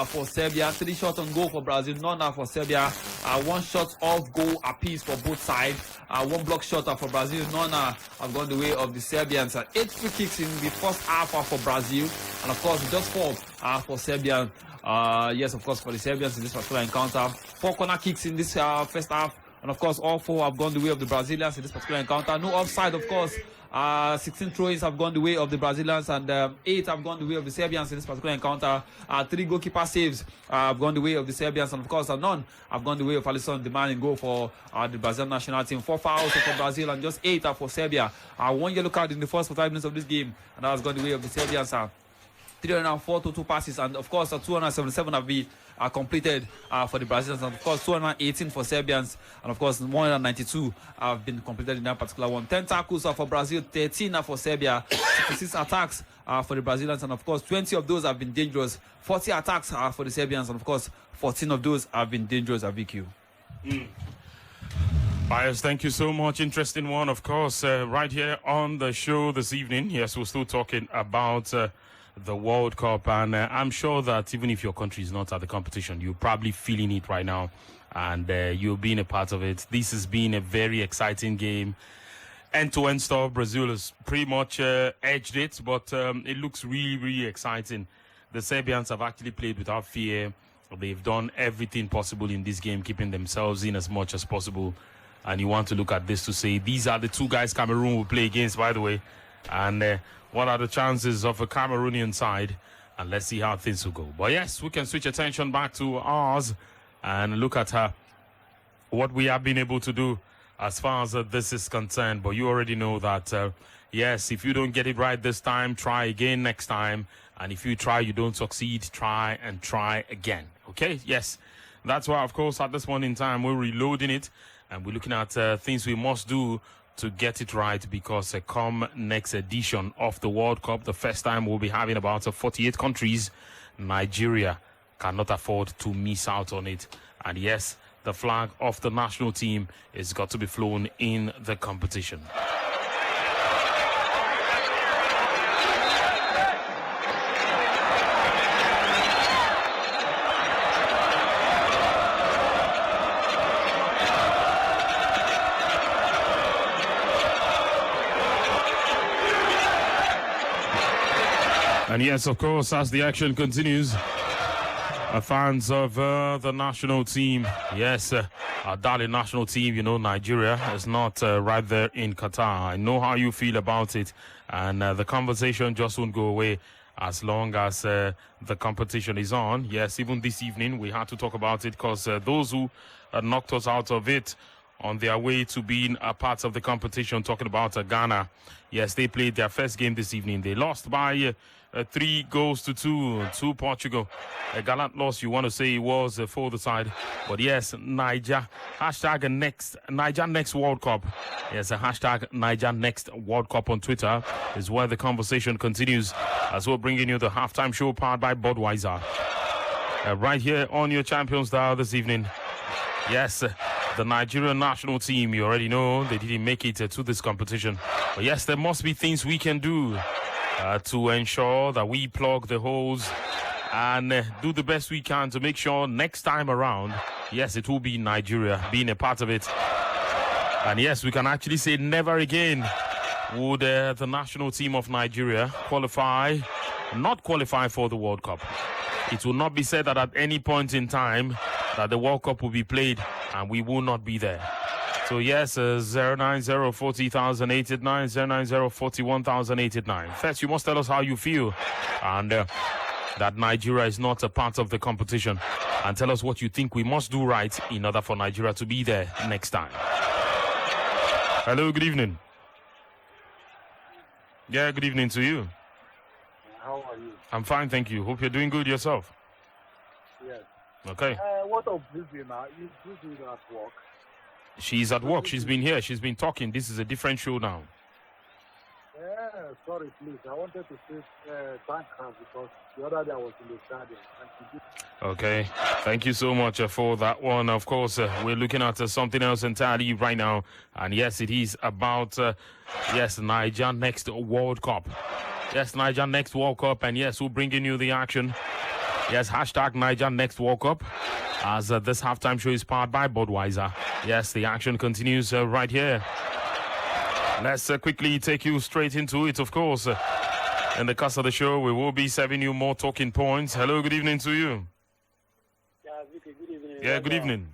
for Serbia. 3 shots on goal for Brazil, none for Serbia. 1 shot off goal apiece for both sides. 1 block shot for Brazil, none have gone the way of the Serbians. 8 free kicks in the first half for Brazil, and of course just 4 for Serbia. Yes, of course, for the Serbians in this particular encounter. 4 corner kicks in this first half. And, of course, all 4 have gone the way of the Brazilians in this particular encounter. No offside, of course. 16 throw-ins have gone the way of the Brazilians, and 8 have gone the way of the Serbians in this particular encounter. 3 goalkeeper saves have gone the way of the Serbians, and, of course, none have gone the way of Alisson, the man in goal for the Brazilian national team. 4 fouls for Brazil and just 8 for Serbia. 1 yellow card in the first 5 minutes of this game, and that has gone the way of the Serbians. 304 total passes, and of course 277 have been completed for the Brazilians, and of course 218 for Serbians, and of course 192 have been completed in that particular one. 10 tackles for Brazil, 13 for Serbia, 66 attacks for the Brazilians, and of course 20 of those have been dangerous. 40 attacks for the Serbians, and of course 14 of those have been dangerous at VQ. Pius, thank you so much. Interesting one, of course, right here on the show this evening. Yes, we're still talking about the World Cup, and I'm sure that even if your country is not at the competition, you're probably feeling it right now, and you're being a part of it. This has been a very exciting game. End-to-end stuff. Brazil has pretty much edged it, but it looks really, really exciting. The Serbians have actually played without fear. They've done everything possible in this game, keeping themselves in as much as possible. And you want to look at this to say, these are the 2 guys Cameroon will play against, by the way. And what are the chances of a Cameroonian side? And let's see how things will go. But yes, we can switch attention back to ours and look at what we have been able to do as far as this is concerned. But you already know that, yes, if you don't get it right this time, try again next time. And if you try, you don't succeed, try and try again. Okay? Yes. That's why, of course, at this point in time, we're reloading it. And we're looking at things we must do to get it right, because come next edition of the World Cup, the first time we'll be having about 48 countries, Nigeria cannot afford to miss out on it. And yes, the flag of the national team has got to be flown in the competition. And yes, of course, as the action continues, fans of the national team, yes, our darling national team, you know, Nigeria is not right there in Qatar. I know how you feel about it, and the conversation just won't go away as long as the competition is on. Yes, even this evening we had to talk about it, because those who knocked us out of it on their way to being a part of the competition, talking about Ghana, yes, they played their first game this evening. They lost by 3-2 to Portugal. A gallant loss, you want to say it was for the side. But yes, Niger, hashtag Niger next World Cup. Yes, a hashtag Niger next World Cup on Twitter is where the conversation continues, as we're bringing you the halftime show powered by Budweiser. Right here on your Champions Dial this evening. Yes, the Nigerian national team, you already know, they didn't make it to this competition. But yes, there must be things we can do to ensure that we plug the holes and do the best we can to make sure next time around, yes, it will be Nigeria being a part of it. And yes, we can actually say never again would the national team of Nigeria not qualify for the World Cup. It will not be said that at any point in time that the World Cup will be played and we will not be there. So yes, 09040,889, 09041,889. First, you must tell us how you feel and that Nigeria is not a part of the competition, and tell us what you think we must do right in order for Nigeria to be there next time. Hello, good evening. Yeah, good evening to you. How are you? I'm fine, thank you. Hope you're doing good yourself. Yes. Okay. What of Brila now? Is Brila at work? She's at work. She's been here. She's been talking. This is a different show now. Yeah, sorry, please. I wanted to say thank her because the other day I was in the stadium. Okay. Thank you so much for that one. Of course, we're looking at something else entirely right now. And yes, it is about, Niger next World Cup. Yes, Niger next World Cup. And yes, we're bringing you the action. Yes, hashtag Niger next World Cup. As this halftime show is powered by Budweiser. Yes, the action continues right here. Let's quickly take you straight into it, of course. In the course of the show, we will be serving you more talking points. Hello, good evening to you. Yeah, Vicky, good evening. Yeah, good evening.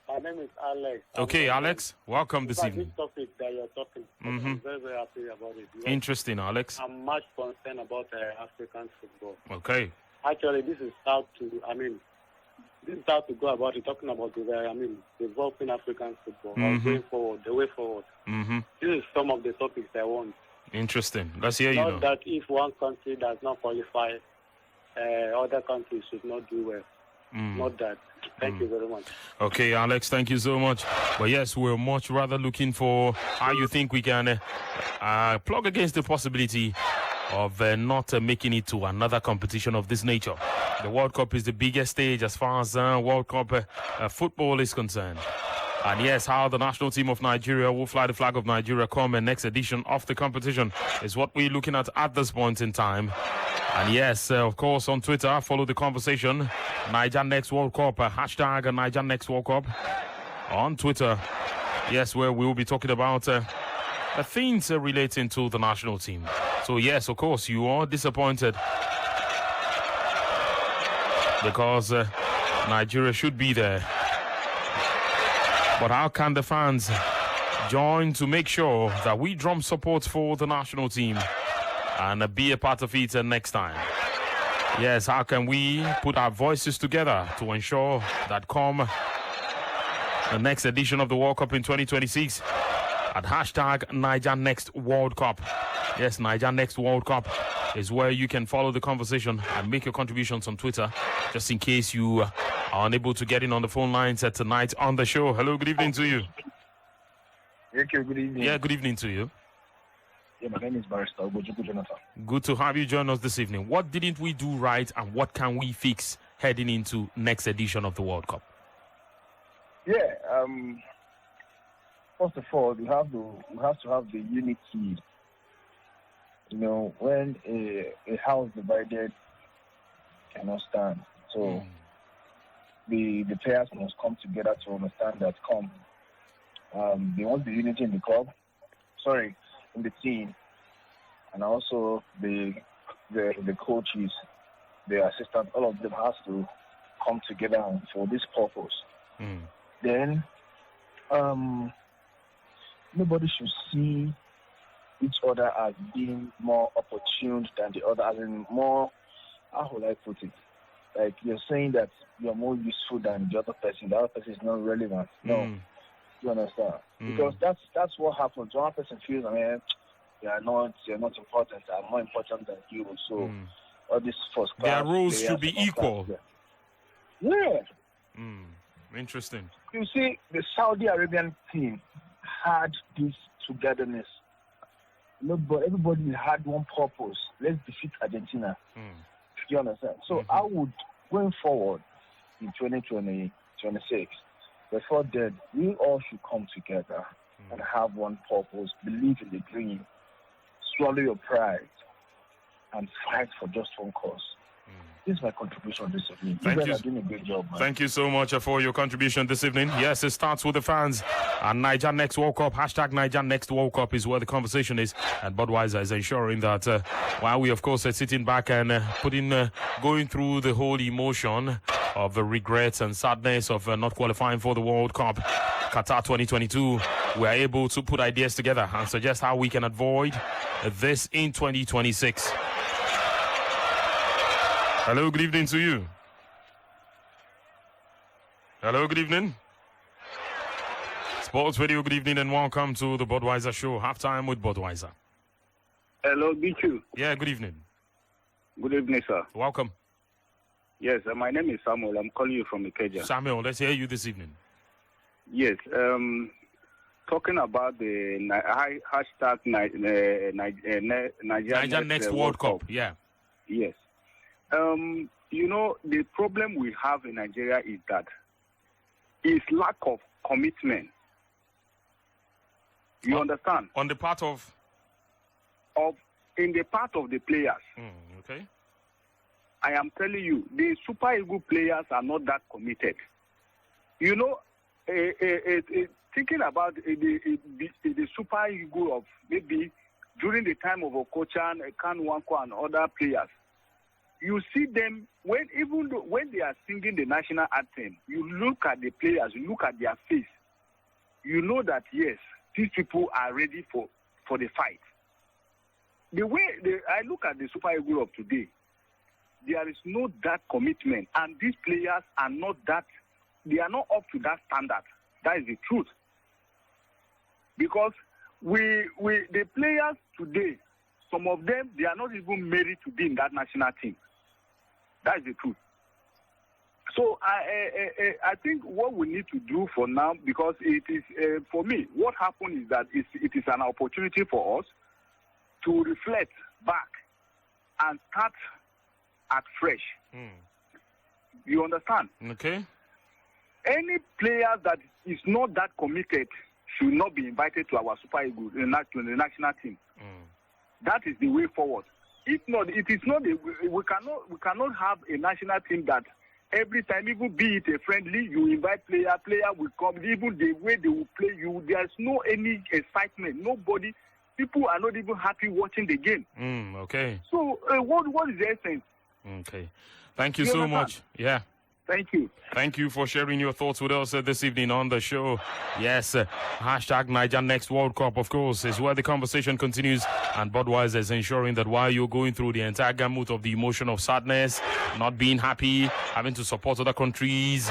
My name is Alex. Okay, Alex, welcome this evening. This topic that you're talking, I'm very, very happy about it. Interesting, Alex. I'm much concerned about African football. Okay. Actually, this is how to go about it, talking about developing African football, going forward, the way forward. This is some of the topics I want. Interesting. Let's hear you. Not that if one country does not qualify, other countries should not do well. Not that. Thank you very much. Okay, Alex, thank you so much. But yes, we're much rather looking for how you think we can plug against the possibility of not making it to another competition of this nature. The World Cup is the biggest stage as far as World Cup football is concerned. And yes, how the national team of Nigeria will fly the flag of Nigeria come in next edition of the competition is what we're looking at this point in time. And yes, of course, on Twitter, follow the conversation. Niger Next World Cup, hashtag Niger Next World Cup on Twitter. Yes, where we will be talking about things relating to the national team. So yes, of course, you are disappointed because Nigeria should be there. But how can the fans join to make sure that we drum support for the national team and be a part of it next time? Yes, how can we put our voices together to ensure that come the next edition of the World Cup in 2026 at hashtag Niger Next World Cup. Yes, Niger Next World Cup is where you can follow the conversation and make your contributions on Twitter, just in case you are unable to get in on the phone lines tonight on the show. Hello, good evening to you. Thank you, good evening. Yeah, good evening to you. Yeah, my name is Barrister Ogojuku Jonathan. Good to have you join us this evening. What didn't we do right and what can we fix heading into next edition of the World Cup? Yeah, first of all, we have to have the unity. You know, when a house divided cannot stand. So the players must come together to understand that they want the unity in the club. In the team, and also the coaches, the assistants, all of them has to come together for this purpose. Then nobody should see each other as being more opportune than the other, as in more, how would I put it? Like you're saying that you're more useful than the other person is not relevant. No. You understand? Because that's what happens. One person feels, you're not important. I'm more important than you. So all this first class. Their roles should be equal. Yeah. Interesting. You see, the Saudi Arabian team had this togetherness. But everybody had one purpose. Let's defeat Argentina. You understand? So I would, going forward in 2026, before that, we all should come together and have one purpose, believe in the dream, swallow your pride, and fight for just one cause. This is my contribution this evening. Thank You you. guys are doing a great job, man. Thank you so much for your contribution this evening. Yes, it starts with the fans. And Niger Next World Cup, hashtag Niger Next World Cup is where the conversation is. And Budweiser is ensuring that while we, of course, are sitting back and going through the whole emotion of the regrets and sadness of not qualifying for the World Cup, Qatar 2022, we are able to put ideas together and suggest how we can avoid this in 2026. Hello, good evening to you. Hello, good evening. Sports Radio, good evening and welcome to the Budweiser Show. Halftime with Budweiser. Hello, Bichu. Yeah, good evening. Good evening, sir. Welcome. Yes, my name is Samuel. I'm calling you from Ikeja. Samuel, let's hear you this evening. Yes, talking about the hashtag Niger Next World Cup. Yeah. Yes. You know, the problem we have in Nigeria is that is lack of commitment. You understand? On the part of in the part of the players. Okay. I am telling you, the Super Eagles players are not that committed. You know, thinking about the Super Eagles of maybe during the time of Okochan, Kanwanko, and other players, you see them when they are singing the national anthem. You look at the players, you look at their face, you know that yes, these people are ready for the fight. The way I look at the Super Eagles of today, there is no that commitment, and these players are not that. They are not up to that standard. That is the truth. Because the players today, some of them, they are not even married to be in that national team. That is the truth. So I think what we need to do for now, because it is for me, what happened is that it is an opportunity for us to reflect back and start at fresh. You understand? Okay. Any player that is not that committed should not be invited to our Super Eagles, to the national team. That is the way forward. If not, it is not. We cannot have a national team that every time, even be it a friendly, you invite player will come. Even the way they will play, there's no any excitement. Nobody, people are not even happy watching the game. Okay. So what is the essence? Okay. Thank you so much. Yeah. Thank you. Thank you for sharing your thoughts with us this evening on the show. Yes, hashtag Niger Next World Cup, of course, is where the conversation continues. And Budweiser is ensuring that while you're going through the entire gamut of the emotion of sadness, not being happy, having to support other countries,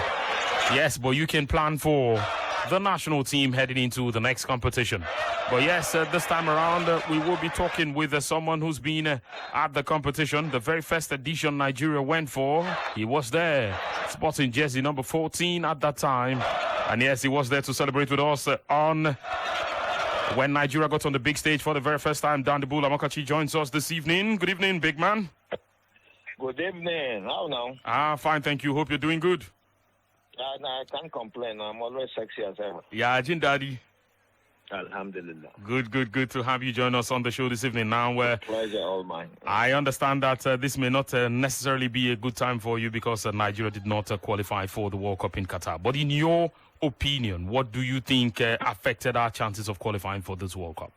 yes, but you can plan for the national team heading into the next competition. But yes, this time around, we will be talking with someone who's been at the competition. The very first edition Nigeria went for, he was there, sporting jersey number 14 at that time. And yes, he was there to celebrate with us when Nigeria got on the big stage for the very first time. Danilo Amakachi joins us this evening. Good evening, big man. Good evening. How now? Fine, thank you. Hope you're doing good. No, I can't complain. I'm always sexy as ever. Yeah, Jin Daddy. Alhamdulillah. Good to have you join us on the show this evening. Now, pleasure all mine. I understand that this may not necessarily be a good time for you because Nigeria did not qualify for the World Cup in Qatar. But in your opinion, what do you think affected our chances of qualifying for this World Cup?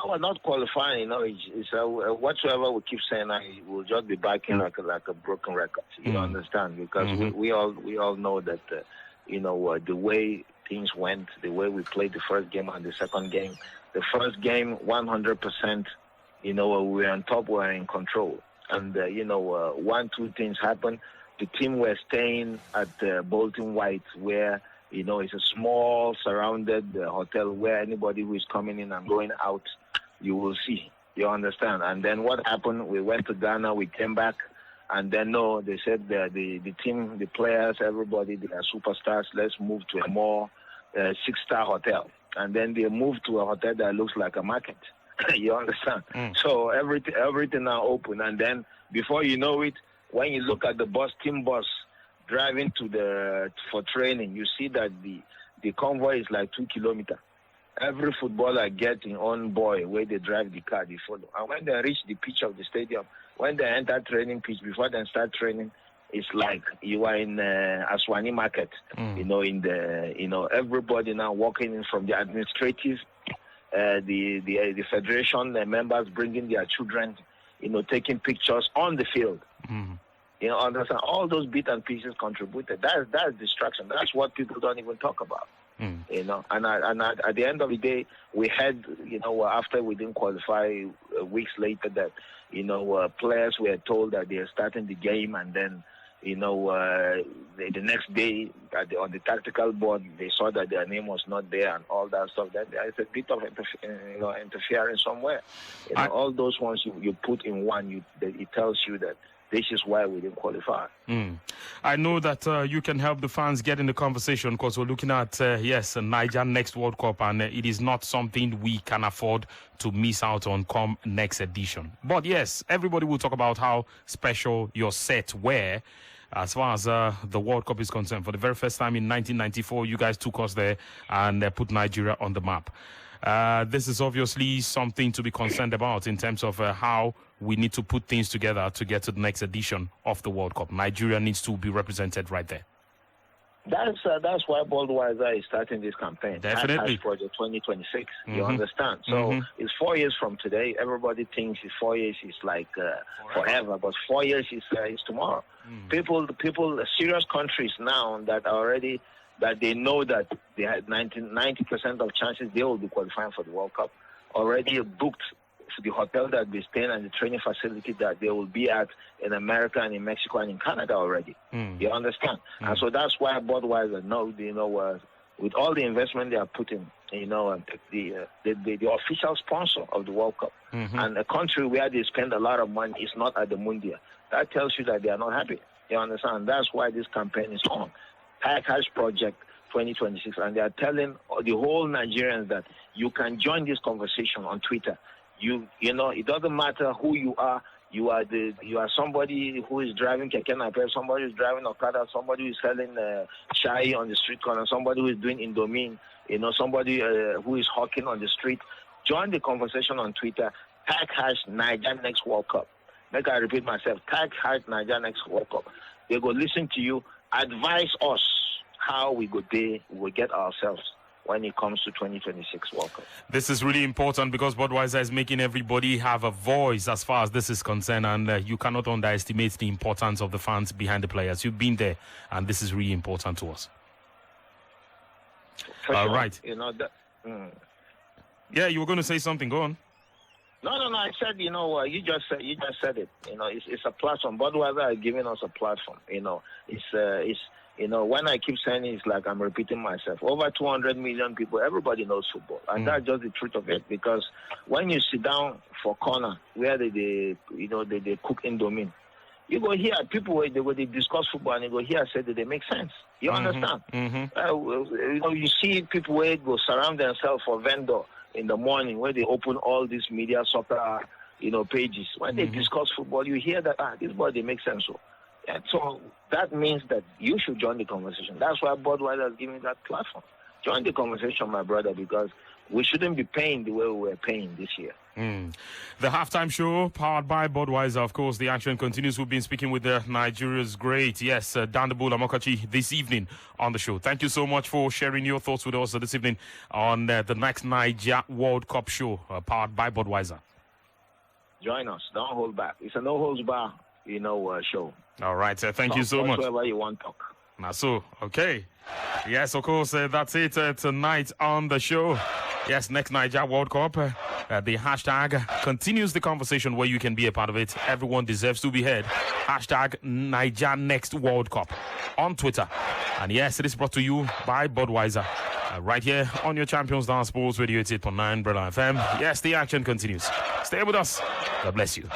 We're not qualifying, you know. It's whatsoever we keep saying, we'll just be backing like a broken record. You understand? Because we all know that the way things went, the way we played the first game and the second game. The first game, 100%. We were on top, we were in control, and 1-2 things happened. The team were staying at Bolton White, where it's a small surrounded hotel where anybody who is coming in and going out, you will see. You understand? And then what happened? We went to Ghana, we came back, and then they said the team, the players, everybody, they are superstars. Let's move to a more 6-star hotel. And then they moved to a hotel that looks like a market. You understand? So everything now open. And then before you know it, when you look at the team bus, driving for training, you see that the convoy is like 2 kilometers. every footballer get his own boy where they drive the car, they follow. And when they reach the pitch of the stadium, when they enter training pitch, before they start training, it's like you are in Aswani market. Everybody now walking in from the administrative, the federation, the members bringing their children, taking pictures on the field. Understand? All those bits and pieces contributed. That's distraction. That's what people don't even talk about. And at the end of the day, we had, after we didn't qualify weeks later, that players were told that they are starting the game, and then the next day on the tactical board they saw that their name was not there and all that stuff. That there is a bit of interference somewhere. All those ones you put in one, it tells you that this is why we didn't qualify. I know that you can help the fans get in the conversation, because we're looking at, Niger next World Cup, and it is not something we can afford to miss out on come next edition. But yes, everybody will talk about how special your set were as far as the World Cup is concerned. For the very first time in 1994, you guys took us there and put Nigeria on the map. This is obviously something to be concerned about in terms of how we need to put things together to get to the next edition of the World Cup. Nigeria needs to be represented right there. That's why Budweiser is starting this campaign. Definitely. Project 2026. You understand? So it's 4 years from today. Everybody thinks 4 years is like forever, but 4 years is tomorrow. People, serious countries now that are already, that they know that they had 90% of chances they will be qualifying for the World Cup, already booked the hotel that they stay in and the training facility that they will be at in America and in Mexico and in Canada already. You understand? And so that's why Budweiser with all the investment they are putting, the official sponsor of the World Cup, and a country where they spend a lot of money is not at the Mundial. That tells you that they are not happy. You understand? That's why this campaign is on. Hash Project 2026, and they are telling the whole Nigerians that you can join this conversation on Twitter. It doesn't matter who you are. You are somebody who is driving keke napep, somebody who is driving Okada, somebody who is selling chai on the street corner, somebody who is doing Indomie, somebody who is hawking on the street. Join the conversation on Twitter. Tag Niger Next World Cup. Make I repeat myself. Tag Niger Next World Cup. They go listen to you. Advise us how we will get ourselves when it comes to 2026 World Cup. This is really important because Budweiser is making everybody have a voice as far as this is concerned, and you cannot underestimate the importance of the fans behind the players. You've been there, and this is really important to us. All right. Yeah, you were going to say something. Go on. No. I said, you just said it. It's a platform. Budweiser is giving us a platform. When I keep saying it, it's like I'm repeating myself. Over 200 million people, everybody knows football. And that's just the truth of it. Because when you sit down for corner where they cook Indomie, you go hear people where they discuss football and you go hear say that they make sense. You understand? You see people where go surround themselves for vendor in the morning where they open all these media soccer pages. When they discuss football, you hear that this boy they make sense. So that means that you should join the conversation. That's why Budweiser is giving that platform. Join the conversation, my brother, because we shouldn't be paying the way we were paying this year. The halftime show powered by Budweiser. Of course, the action continues. We've been speaking with Nigeria's great, Danilo Amokachi this evening on the show. Thank you so much for sharing your thoughts with us this evening on the next Niger World Cup show powered by Budweiser. Join us. Don't hold back. It's a no-holds-bar, show. All right, thank you so much. Whatever you want to talk. So, okay. Yes, of course, that's it tonight on the show. Yes, next Niger World Cup. The hashtag continues the conversation where you can be a part of it. Everyone deserves to be heard. Hashtag Niger Next World Cup on Twitter. And yes, it is brought to you by Budweiser. Right here on your Champions Dance Sports Radio 88.9 Brila FM. Yes, the action continues. Stay with us. God bless you.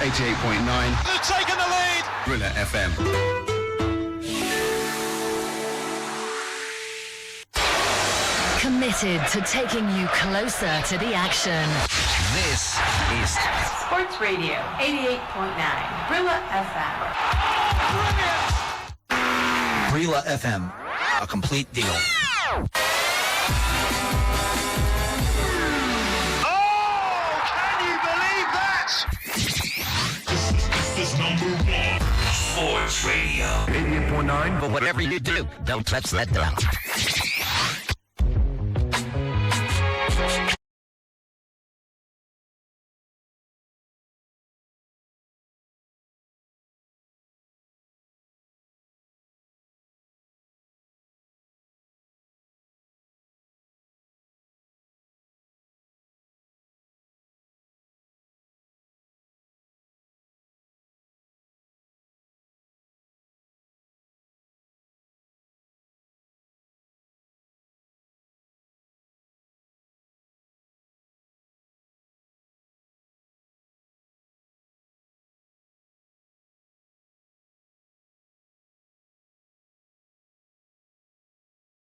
88.9. They've taken the lead. Brila FM. Committed to taking you closer to the action. This is Sports Radio 88.9 Brila FM. Brila FM. A complete deal. Sports Radio 88.9, but whatever you do, don't touch that dial.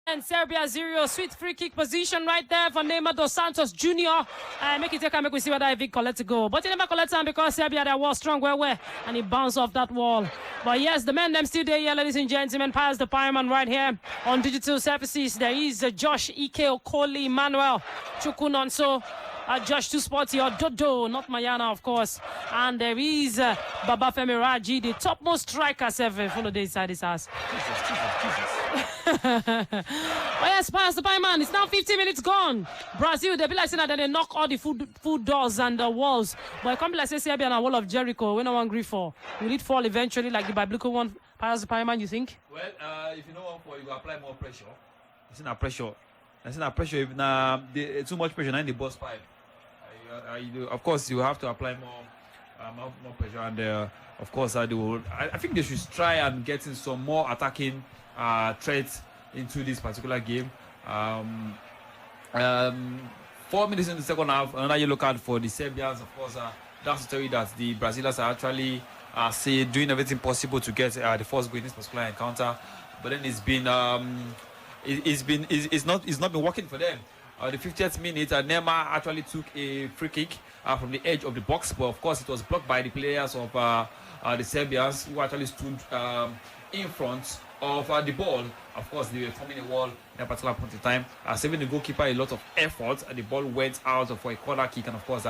And Serbia 0, sweet free kick position right there for Neymar dos Santos Jr. Make it take and make we see whether Vic collect to go. But he never collect time because Serbia that was strong where and he bounced off that wall. But yes, the men them still there here, ladies and gentlemen. Past the fireman right here on digital surfaces. There is Josh Ike Okoli Manuel Chukunonso. Josh Too Sporty or Dodo, not Mayana, of course. And there is Babafemi Raji, the topmost striker ever. Follow the inside his house. Oh yes, past the man. It's now 15 minutes gone. Brazil, they be like saying that they knock all the food doors and the walls. But it can't be like say Serbia and a wall of Jericho. We no one agree for. Will it fall eventually like the biblical one? Past the man, you think? Well, if you know one for, you go apply more pressure. It's not pressure. It's not pressure. If too much pressure in the boss pipe. Of course, you have to apply more pressure, and of course, I think they should try and get in some more attacking threats into this particular game. 4 minutes in the second half, another yellow card for the Serbians. Of course, that's to tell you that the Brazilians are actually doing everything possible to get the first goal in this particular encounter, but then it's not been working for them. The 50th minute, Neymar actually took a free kick from the edge of the box, but of course it was blocked by the players of the Serbians, who actually stood in front of the ball. Of course, they were forming a wall at a particular point in time, saving the goalkeeper a lot of effort. The ball went out for a corner kick, and of course,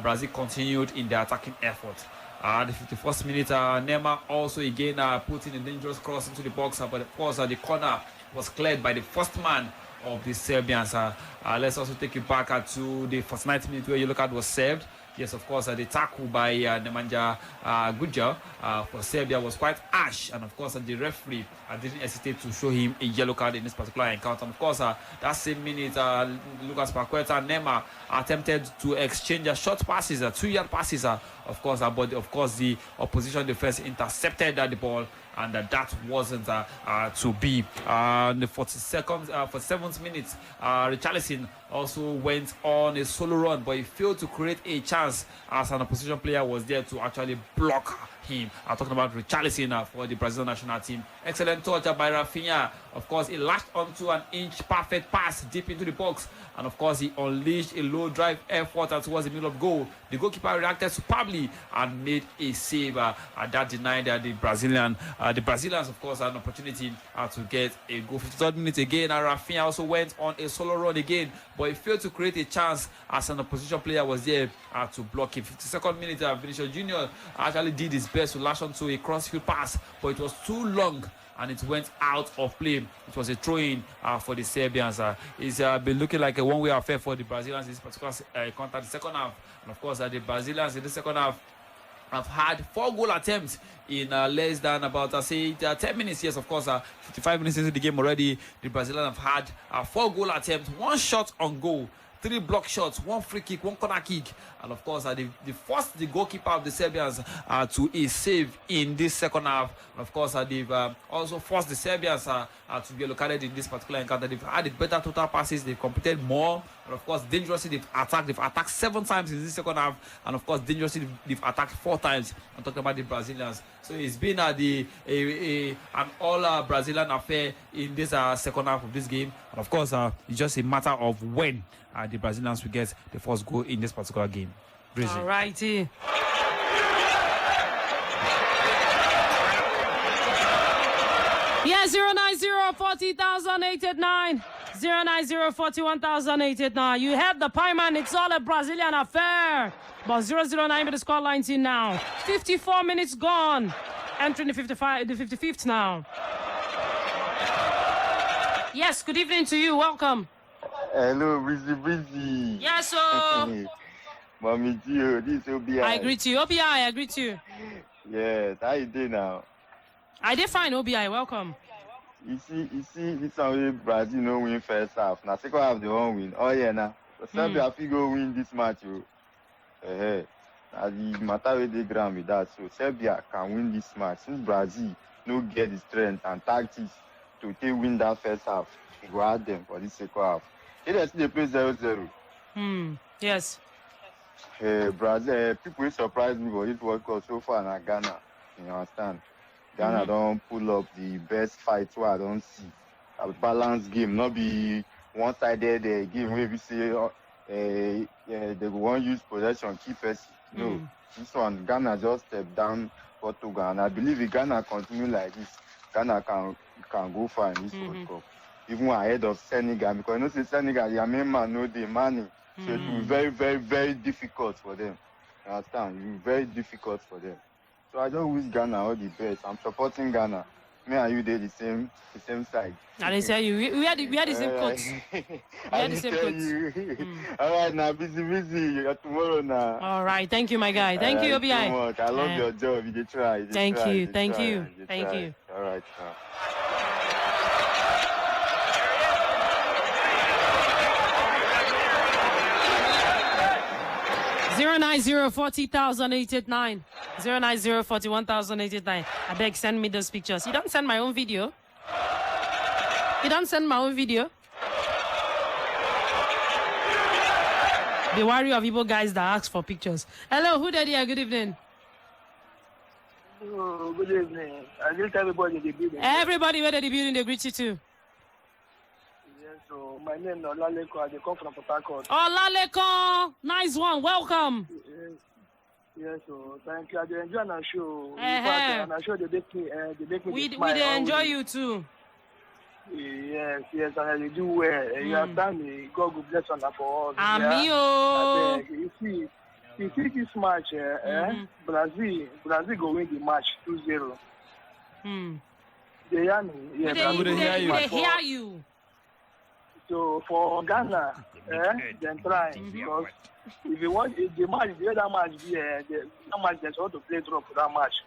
Brazil continued in their attacking effort. The 51st minute, Neymar also again put in a dangerous cross into the box, but of course, the corner was cleared by the first man of the Serbians. Let's also take it back to the first 90 minutes where yellow card was served. Yes, of course, the tackle by Nemanja Gudelj for Serbia was quite harsh, and of course, the referee didn't hesitate to show him a yellow card in this particular encounter. And of course, that same minute, Lucas Paqueta and Neymar attempted to exchange short passes, 2-yard passes, of course, but of course, the opposition defense intercepted the ball, and that wasn't to be. In the 47th minute, Richarlison also went on a solo run, but he failed to create a chance as an opposition player was there to actually block him. I'm talking about Richarlison for the Brazil national team. Excellent touch by Raphinha. Of course, he lashed onto an inch-perfect pass deep into the box, and of course, he unleashed a low-drive effort towards the middle of goal. The goalkeeper reacted superbly and made a save that denied the Brazilians, of course, an opportunity to get a goal. 53rd minute again, Raphinha also went on a solo run again, but he failed to create a chance as an opposition player was there to block him. 52nd minute, Vinicius Jr. actually did his best to lash onto a crossfield pass, but it was too long and it went out of play. It was a throw-in for the Serbians. It's been looking like a one-way affair for the Brazilians in this particular contact, the second half. And of course, the Brazilians in the second half have had 4 goal attempts in less than about 10 minutes. Yes, of course, 55 minutes into the game already, the Brazilians have had 4 goal attempts, 1 shot on goal, 3 block shots, 1 free kick, 1 corner kick, and of course, they forced the goalkeeper of the Serbians to a save in this second half. And of course, they've also forced the Serbians to be allocated in this particular encounter. They've had better total passes, they've completed more But of course, dangerously they've attacked. They've attacked 7 times in this second half, and of course, dangerously they've attacked 4 times. I'm talking about the Brazilians. So it's been an all Brazilian affair in this second half of this game. And of course, it's just a matter of when the Brazilians will get the first goal in this particular game. All righty. Yeah, 090-40,889. 090-41,889. You had the pie man. It's all a Brazilian affair. But 009 with the scoreline team now. 54 minutes gone. Entering the 55th now. Yes, good evening to you. Welcome. Hello, Breezy. Yes, sir. Mommy Gio, this is OBI. I greet you. OBI, I greet you. Yes, how you doing now? I did fine, OBI. Welcome. You see, this one Brazil no win first half. Now second half they won't win. Oh yeah, now Serbia go win this match. Now the matter with the ground with that. So Serbia can win this match since Brazil no get the strength and tactics to win that first half. It will add them for this second half. They play 0-0. Yes. Brazil people surprised me for this World Cup so far in Ghana. You understand? Ghana don't pull up the best fight I don't see. A balanced game, not be one-sided game where we say they won't use possession, keep us. No, this one Ghana just stepped down Portugal, and I believe if Ghana continue like this, Ghana can go far in this World Cup, even ahead of Senegal. Because you know, say Senegal, their main man know the money, so it will be very, very, very difficult for them. You understand? It will be very difficult for them. So I just wish Ghana all the best. I'm supporting Ghana. Me and you did the same side. I didn't tell you. We had the same coach. We had the same coach. All right, now busy. Tomorrow now. All right, thank you, my guy. Thank you, OBI. So much. I love your job. You did try. Thank you. All right. 090-40,889. 090-41,889. I beg, send me those pictures. You don't send my own video. The worry of Igbo guys that ask for pictures. Hello, who did here? Good evening. Oh, good evening. I greet everybody in the building. Everybody where the building, they greet you too. So my name is Olaleko. I come from Port Harcourt. Olaleko, nice one. Welcome. Yes, so thank you. I enjoy our show. And I show they make me smile. We enjoy you too. Yes, and I do well. You understand me? God will bless on for us. Amio. You see this match, Brazil go win the match 2-0. They hear me? Yes, they hear you. So for Ghana, then try because if you want the other match they want to play draw for that match.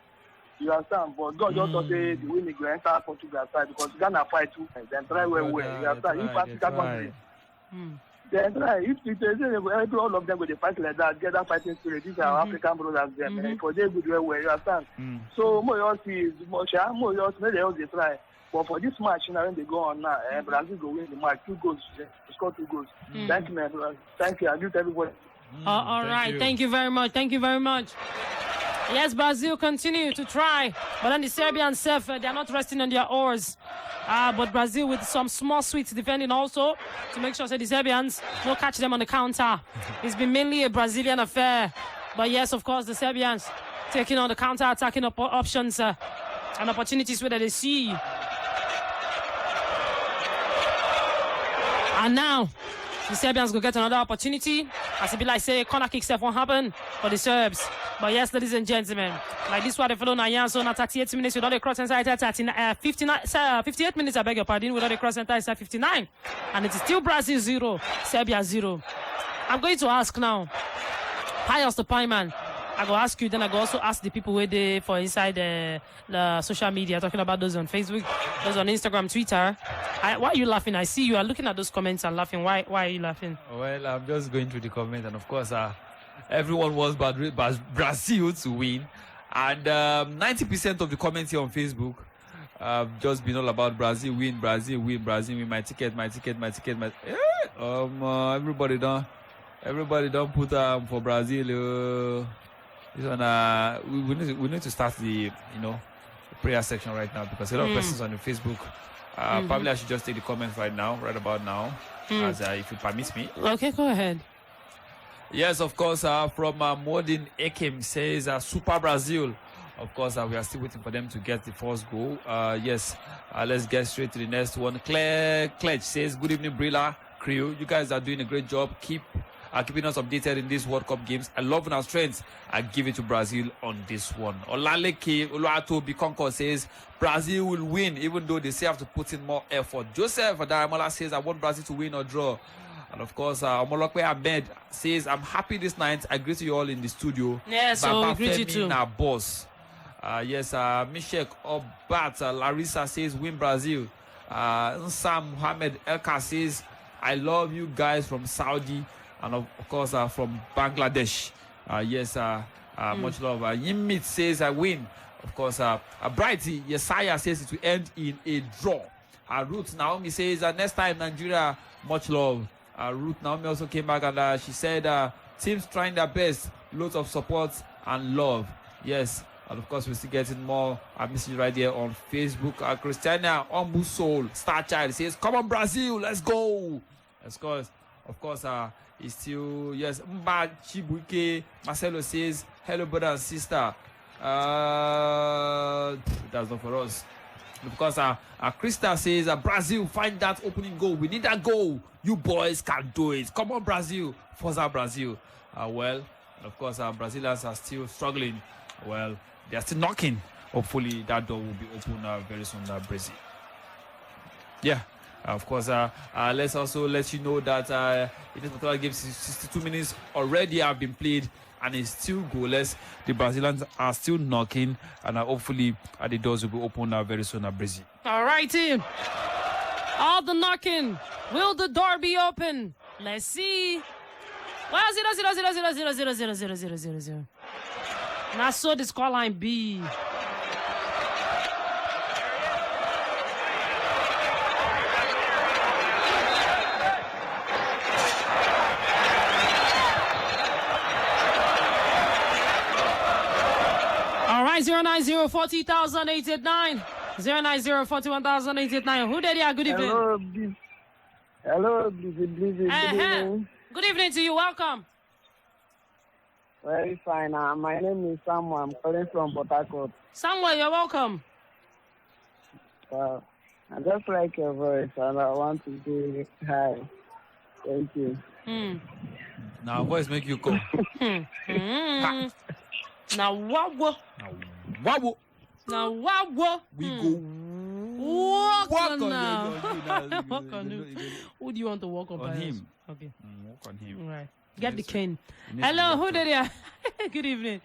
You understand? But God just say the winning will enter Portugal side because Ghana fight too. Then try well. You understand? If Africa country, then try. If all of them go to fight like that, get that fighting spirit. These are African brothers. Them for they good well. You understand? So more see more they also try. But for this match, when they go on now, Brazil go win the match. 2 goals. They score 2 goals. Thank you, man. Thank you. I greet everybody. All right. Thank you very much. Yes, Brazil continue to try. But then the Serbians, they are not resting on their oars. But Brazil with some small sweets defending also to make sure that the Serbians don't catch them on the counter. It's been mainly a Brazilian affair. But yes, of course, the Serbians taking on the counter-attacking options and opportunities where they see. And now, the Serbians will get another opportunity. As it be like say, corner kick stuff won't happen for the Serbs. But yes, ladies and gentlemen, like this one, the fellow Nayan, so now 38 minutes without a cross inside 58 minutes, I beg your pardon, without a cross inside 59. And it is still Brazil 0, Serbia 0. I'm going to ask now, Pius the Pie Man. I go ask you, then I go also ask the people where they for inside the social media, talking about those on Facebook, those on Instagram, Twitter. Why are you laughing? I see you are looking at those comments and laughing. Why are you laughing? Well, I'm just going through the comments, and of course, everyone wants Brazil to win. And 90% of the comments here on Facebook have just been all about Brazil win, my ticket. Everybody don't put for Brazil. This one, we need to start the prayer section right now because a lot of persons on the Facebook. Probably I should just take the comments right about now, as if it permits me. Okay, go ahead. Yes, of course. From Modin Ekim says Super Brazil. Of course, we are still waiting for them to get the first goal. Yes, let's get straight to the next one. Kledge says, good evening, Brila crew. You guys are doing a great job. Keeping us updated in these World Cup games. I love our strength. I give it to Brazil on this one. Olaleke Oluwatobi Concord says, Brazil will win, even though they say have to put in more effort. Joseph Adaramola says, I want Brazil to win or draw. And of course, Omolokwe Ahmed says, I'm happy this night. I greet you all in the studio. Yeah, so we greet you too. Our boss. Yes, Mishek Obat Larissa says, win Brazil. Sam Mohammed Elka says, I love you guys from Saudi. And of course, from Bangladesh. Yes, much love. Yimit says, I win. Of course, Brighty Yesaya says it will end in a draw. Ruth Naomi says, next time Nigeria, much love. Ruth Naomi also came back and she said, teams trying their best, loads of support and love. Yes, and of course, we're still getting more messages right there on Facebook. Christiana Ombusol, Star Child, says, come on, Brazil, let's go. Of course, it's still, yes, Mba Chibuike Marcelo says, hello, brother and sister. That's not for us. Because Krista says, Brazil, find that opening goal. We need that goal. You boys can do it. Come on, Brazil. Forza Brazil. Well, of course, Brazilians are still struggling. Well, they are still knocking. Hopefully, that door will be open very soon, Brazil. Yeah. Of course, let's also let you know that in this particular game, 62 minutes already have been played and it's still goalless. The Brazilians are still knocking and hopefully the doors will be open very soon at Brazil. All right, team. All the knocking. Will the door be open? Let's see. Well, 0-0-0-0-0-0-0-0-0-0-0. And I saw the scoreline be. All right, 090-40,889. 090-41,889. Who did you? Good evening. Hello, Blizzy. Good evening. Good evening to you. Welcome. Very fine. My name is Samuel. I'm calling from Port Harcourt. Samuel, you're welcome. I just like your voice and I want to say hi. Thank you. Now, voice make you come. Now, what? Now, what? We go walk on now. Walk on you. Who do you want to walk on him? Okay. Walk on him. All right. Get the cane. Hello, who did you? Good evening.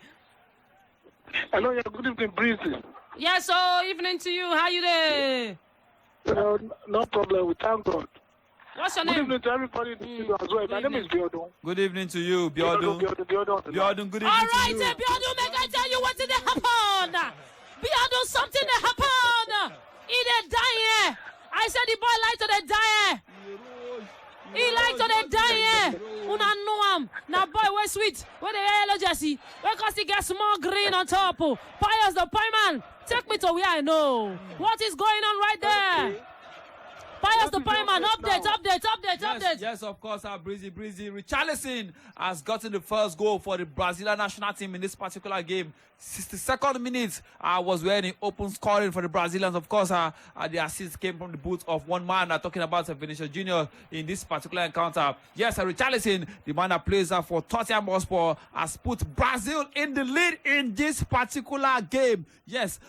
Hello, yeah, good evening, Breezy. Yeah, so evening to you. How you there? No problem. We thank God. What's your Good name? evening to everybody in the studio as well. My name is Biodun. Good evening to you, Biodun. Biodun, Good evening All to right, you. Biodun, make I tell you what did happen. Biodun, something that happened. He did die. I said the boy like to the die. He like to the die. Una know him. Now boy, we're sweet. Where the yellow jersey? Because he gets more green on top. Pius the pie man. Take me to where I know. What is going on right there? Pius the pie man. Update. Yes, of course, Breezy. Richarlison has gotten the first goal for the Brazilian national team in this particular game. 62nd minute was where the open scoring for the Brazilians. Of course, the assist came from the boot of one man. Talking about Vinicius Jr. in this particular encounter. Yes, Richarlison, the man that plays for Tottenham Hotspur, has put Brazil in the lead in this particular game. Yes,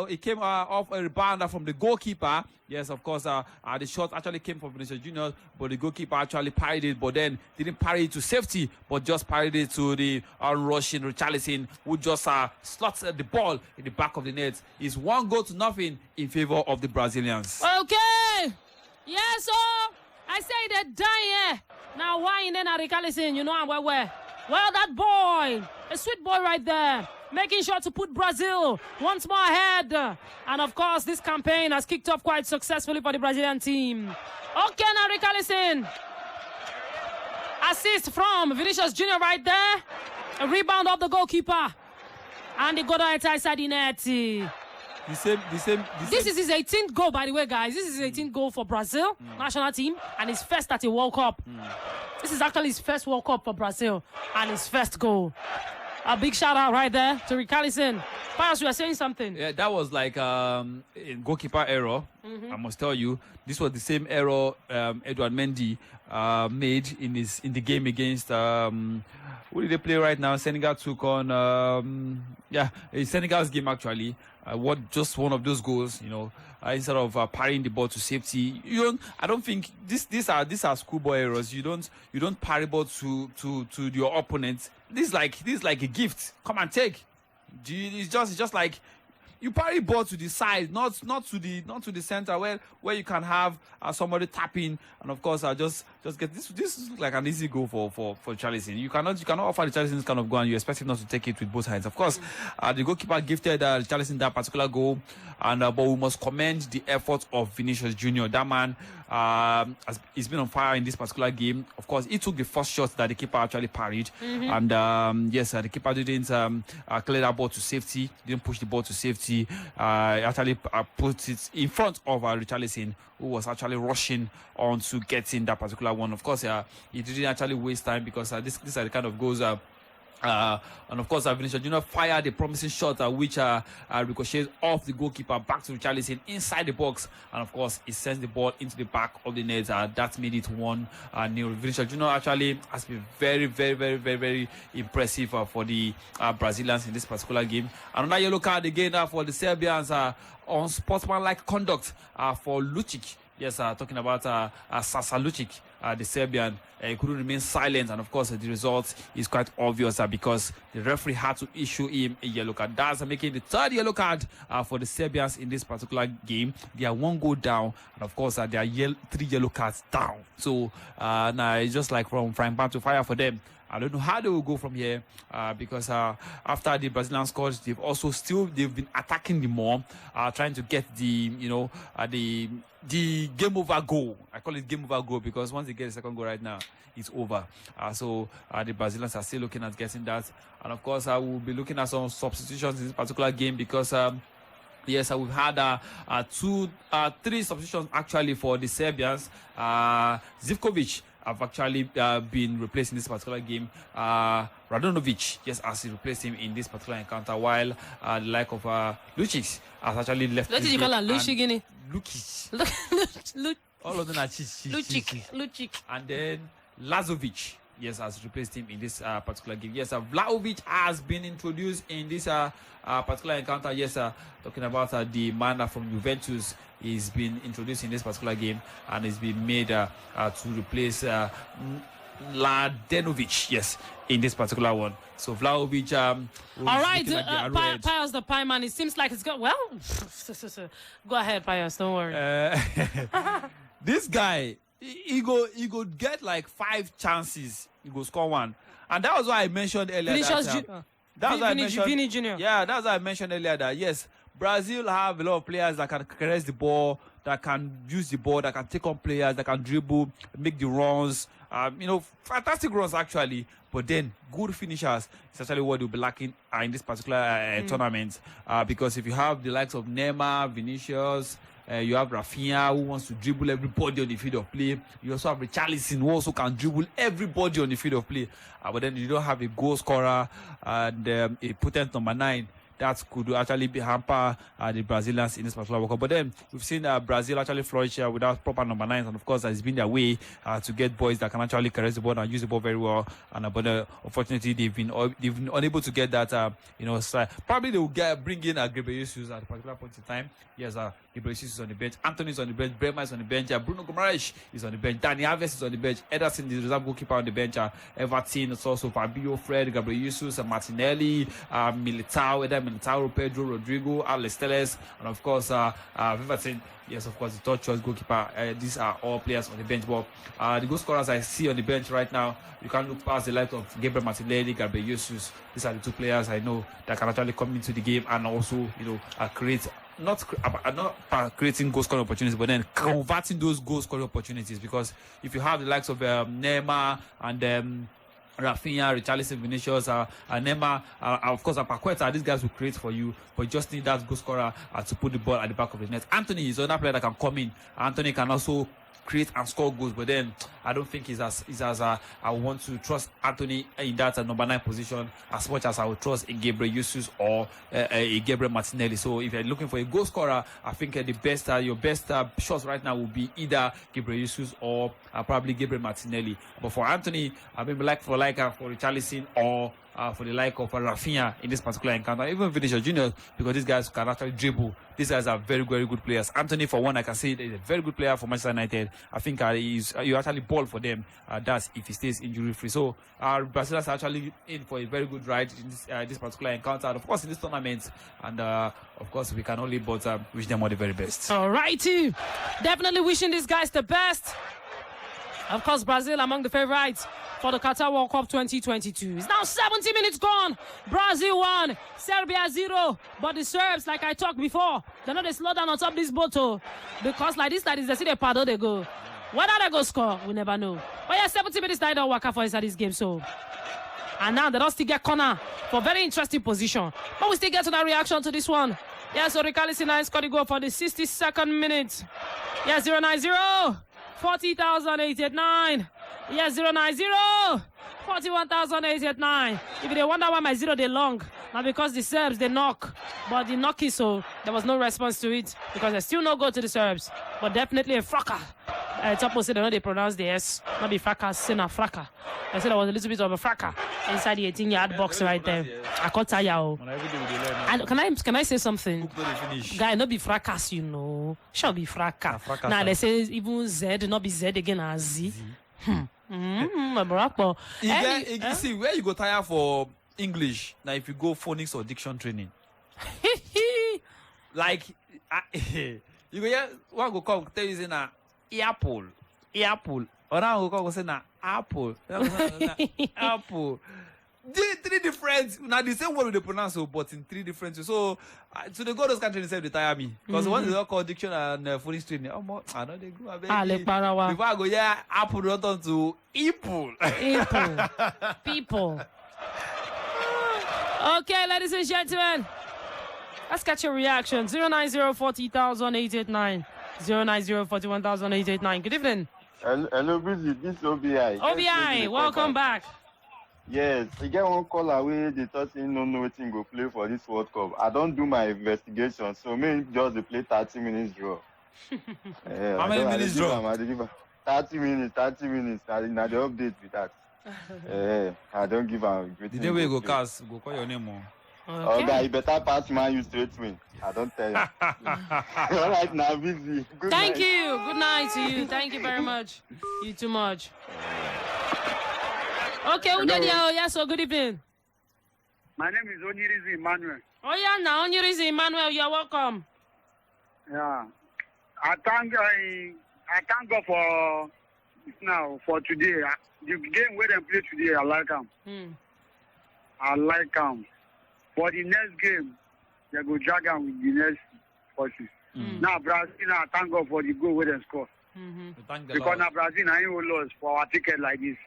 it came off a rebound from the goalkeeper. Yes, of course, the shot actually came from Vinicius Jr., but the goalkeeper actually parried it, but then didn't parry it to safety, but just parried it to the rushing Richarlison, who just slots the ball in the back of the net. It's 1-0 in favor of the Brazilians. Okay. Yes, so I say that die. Now, why in then Richarlison? You know I'm where? Well, that boy, a sweet boy right there, making sure to put Brazil once more ahead. And of course, this campaign has kicked off quite successfully for the Brazilian team. Okay, now Richarlison. Assist from Vinicius Jr. right there. A rebound of the goalkeeper. And the goal inside the net. This is his 18th goal, by the way, guys. This is his 18th goal for Brazil national team, and his first at a World Cup. This is actually his first World Cup for Brazil, and his first goal. A big shout out right there to Richarlison. Pius, you were saying something. Yeah, that was like a goalkeeper error. I must tell you, this was the same error Edouard Mendy made in the game against. Who did they play right now? Senegal took on. Senegal's game actually. Just one of those goals, instead of parrying the ball to safety. I don't think these are schoolboy errors. You don't parry ball to your opponent. This is like a gift. Come and take. It's just like you parry ball to the side, not to the center where you can have somebody tapping, and of course just get this. This is like an easy goal for Richarlison. You cannot offer Richarlison this kind of goal, and you expect him not to take it with both hands. Of course, the goalkeeper gifted Richarlison that particular goal, and but we must commend the effort of Vinicius Jr. That man he's been on fire in this particular game. Of course, he took the first shot that the keeper actually parried, and the keeper didn't clear that ball to safety, didn't push the ball to safety. Actually put it in front of Richarlison, who was actually rushing on to getting that particular one. Of course, he didn't actually waste time, because these are the kind of goals. And of course, Vinicius Jr. fired a promising shot which ricochets off the goalkeeper back to Richarlison inside the box, and of course, it sends the ball into the back of the net. That made it 1-0. Vinicius Jr. actually has been very, very, very, very, very impressive for the Brazilians in this particular game. Another yellow card again for the Serbians on sportsmanlike conduct for Lukic. Yes, talking about Sasa Lukic, the Serbian. He couldn't remain silent, and of course the result is quite obvious because the referee had to issue him a yellow card. That's making the third yellow card for the Serbians in this particular game. They are 1 goal down, and of course they are 3 yellow cards down. So now it's just like from frying pan to fire for them. I don't know how they will go from here because after the Brazilian scored, they've been attacking the more, trying to get the game over goal. I call it game over goal because once they get the second goal right now, it's over. So the Brazilians are still looking at getting that, and of course we'll be looking at some substitutions in this particular game because. Yes, we've had 3 substitutions actually for the Serbians. Zivkovic have actually been replaced in this particular game. Mladenovic, yes, has replaced him in this particular encounter, while the like of Lukic has actually left. What did you call her? Lukic. All of them are Lukic. And then Lazovic, yes, has replaced him in this particular game. Yes, Vlahovic has been introduced in this particular encounter. Yes, talking about the man from Juventus. He's been introduced in this particular game and he's been made to replace Mladenovic, yes, in this particular one. So Vlahovic. All right, Pius the Pie Man. It seems like it's got well. Go ahead, Pius. Don't worry. This guy, he go get like 5 chances. He go score 1, and that was why I mentioned earlier. Vini Jr. Yeah, that's why I mentioned earlier that yes, Brazil have a lot of players that can caress the ball, that can use the ball, that can take on players, that can dribble, make the runs. Fantastic runs actually. But then good finishers is actually what they'll be lacking in this particular tournament. Because if you have the likes of Neymar, Vinicius, you have Raphinha who wants to dribble everybody on the field of play. You also have Richarlison who also can dribble everybody on the field of play. But then you don't have a goal scorer and a potent number 9. That could actually be hamper the Brazilians in this particular World Cup. But then we've seen Brazil actually flourish without proper number 9s, and of course it's been their way to get boys that can actually carry the ball and use the ball very well. And but unfortunately they've been unable to get that. Probably they will bring in Gudelj at a particular point in time. Yes, Gudelj is on the bench. Anthony is on the bench. Brema is on the bench. Bruno Guimaraes is on the bench. Dani Alves is on the bench. Ederson, the reserve goalkeeper, on the bench. Everton is also Fabio, Fred, Gudelj, Martinelli, Militao, Pedro, Rodrigo, Alex Telles, and of course Everton. Yes, of course, the third choice goalkeeper. These are all players on the bench. But the goal scorers I see on the bench right now, you can't look past the likes of Gabriel Martinelli, Gabriel Jesus. These are the 2 players I know that can actually come into the game and also, create not creating goal scoring opportunities, but then converting those goal scoring opportunities. Because if you have the likes of Neymar and Raphinha, Richarlison, Vinicius, Neymar, of course, Paqueta, these guys will create for you, but you just need that goal scorer to put the ball at the back of the net. Anthony is another player that can come in. Anthony can also create and score goals, but then I don't think he's as I want to trust Anthony in that number 9 position as much as I would trust a Gabriel Jesus or a Gabriel Martinelli. So if you're looking for a goal scorer, I think your best shots right now will be either Gabriel Jesus or probably Gabriel Martinelli. But for Anthony, I mean, for Richarlison or for the like of Raphinha in this particular encounter, even Vinicius Junior, because these guys can actually dribble. These guys are very, very good players. Anthony, for one, I can say he's a very good player for Manchester United. I think you actually ball for them. That's if he stays injury free. So Brazilians are actually in for a very good ride in this particular encounter, and of course in this tournament. And of course we can only but wish them all the very best. All righty, definitely wishing these guys the best. Of course, Brazil among the favorites for the Qatar World Cup 2022. It's now 70 minutes gone. Brazil 1, Serbia 0. But the Serbs, like I talked before, they know they slow down on top of this bottle. Because like this, they see the paddle, they go. Whether they go score, we never know. But yeah, 70 minutes, they don't work out for inside this game, so. And now they don't still get corner for very interesting position. But we still get to that reaction to this one. Yeah, so Richarlison scored the goal for the 62nd minute. Yeah, 0-9-0. 40,889. Yes, 090 41,889. If they wonder why my 0 they long, now because the Serbs they knock, but the knocky, so there was no response to it because they still no go to the Serbs. But definitely a fracas. Topo said they know they pronounce the S, not be fracas, say na fracas. I said there was a little bit of a fracas inside the 18-yard box right there. I can't tell you. And can I say something? Guy, not be fracas, you know. Shall be fracas. Now they say even Z, not be Z again as Z. See where you go tire for English now if you go phonics or diction training. Like you go here, one go come tell you say na apple. Or now go come say na apple. Apple. Three different, now the same word they pronounce, but in 3 different ways. So, to the go those countries themselves, they tire me. Because once they don't call diction and phonics training, I know they go. Before I go, yeah, apple don't turn to apple. People. Okay, ladies and gentlemen, let's catch your reaction. 090 40,889. 090 41,889. Good evening. Hello, Busy. This is OBI. OBI, welcome back. Yes, I get one call away. They thought he no know wetin go play for this World Cup. I don't do my investigation, so me just dey play 30 minutes draw. How many minutes draw? 30 minutes. Now the update with that. I don't give am. The day we go cast, go call your name more. Okay, you better pass man, you straight win. I don't tell you. All right, now Busy. Thank you. Good night to you. Thank you very much. You too much. Okay, yes, so good evening. My name is Onyirizi Emmanuel. Oh, yeah, now Onyirizi Emmanuel, you're welcome. Yeah. I thank God for today. The game where they play today, I like them. I like them. For the next game, they go drag them with the next forces. Now, Brazil, I thank God for the goal where they score. Because now Brazil, I ain't lost for our ticket like this.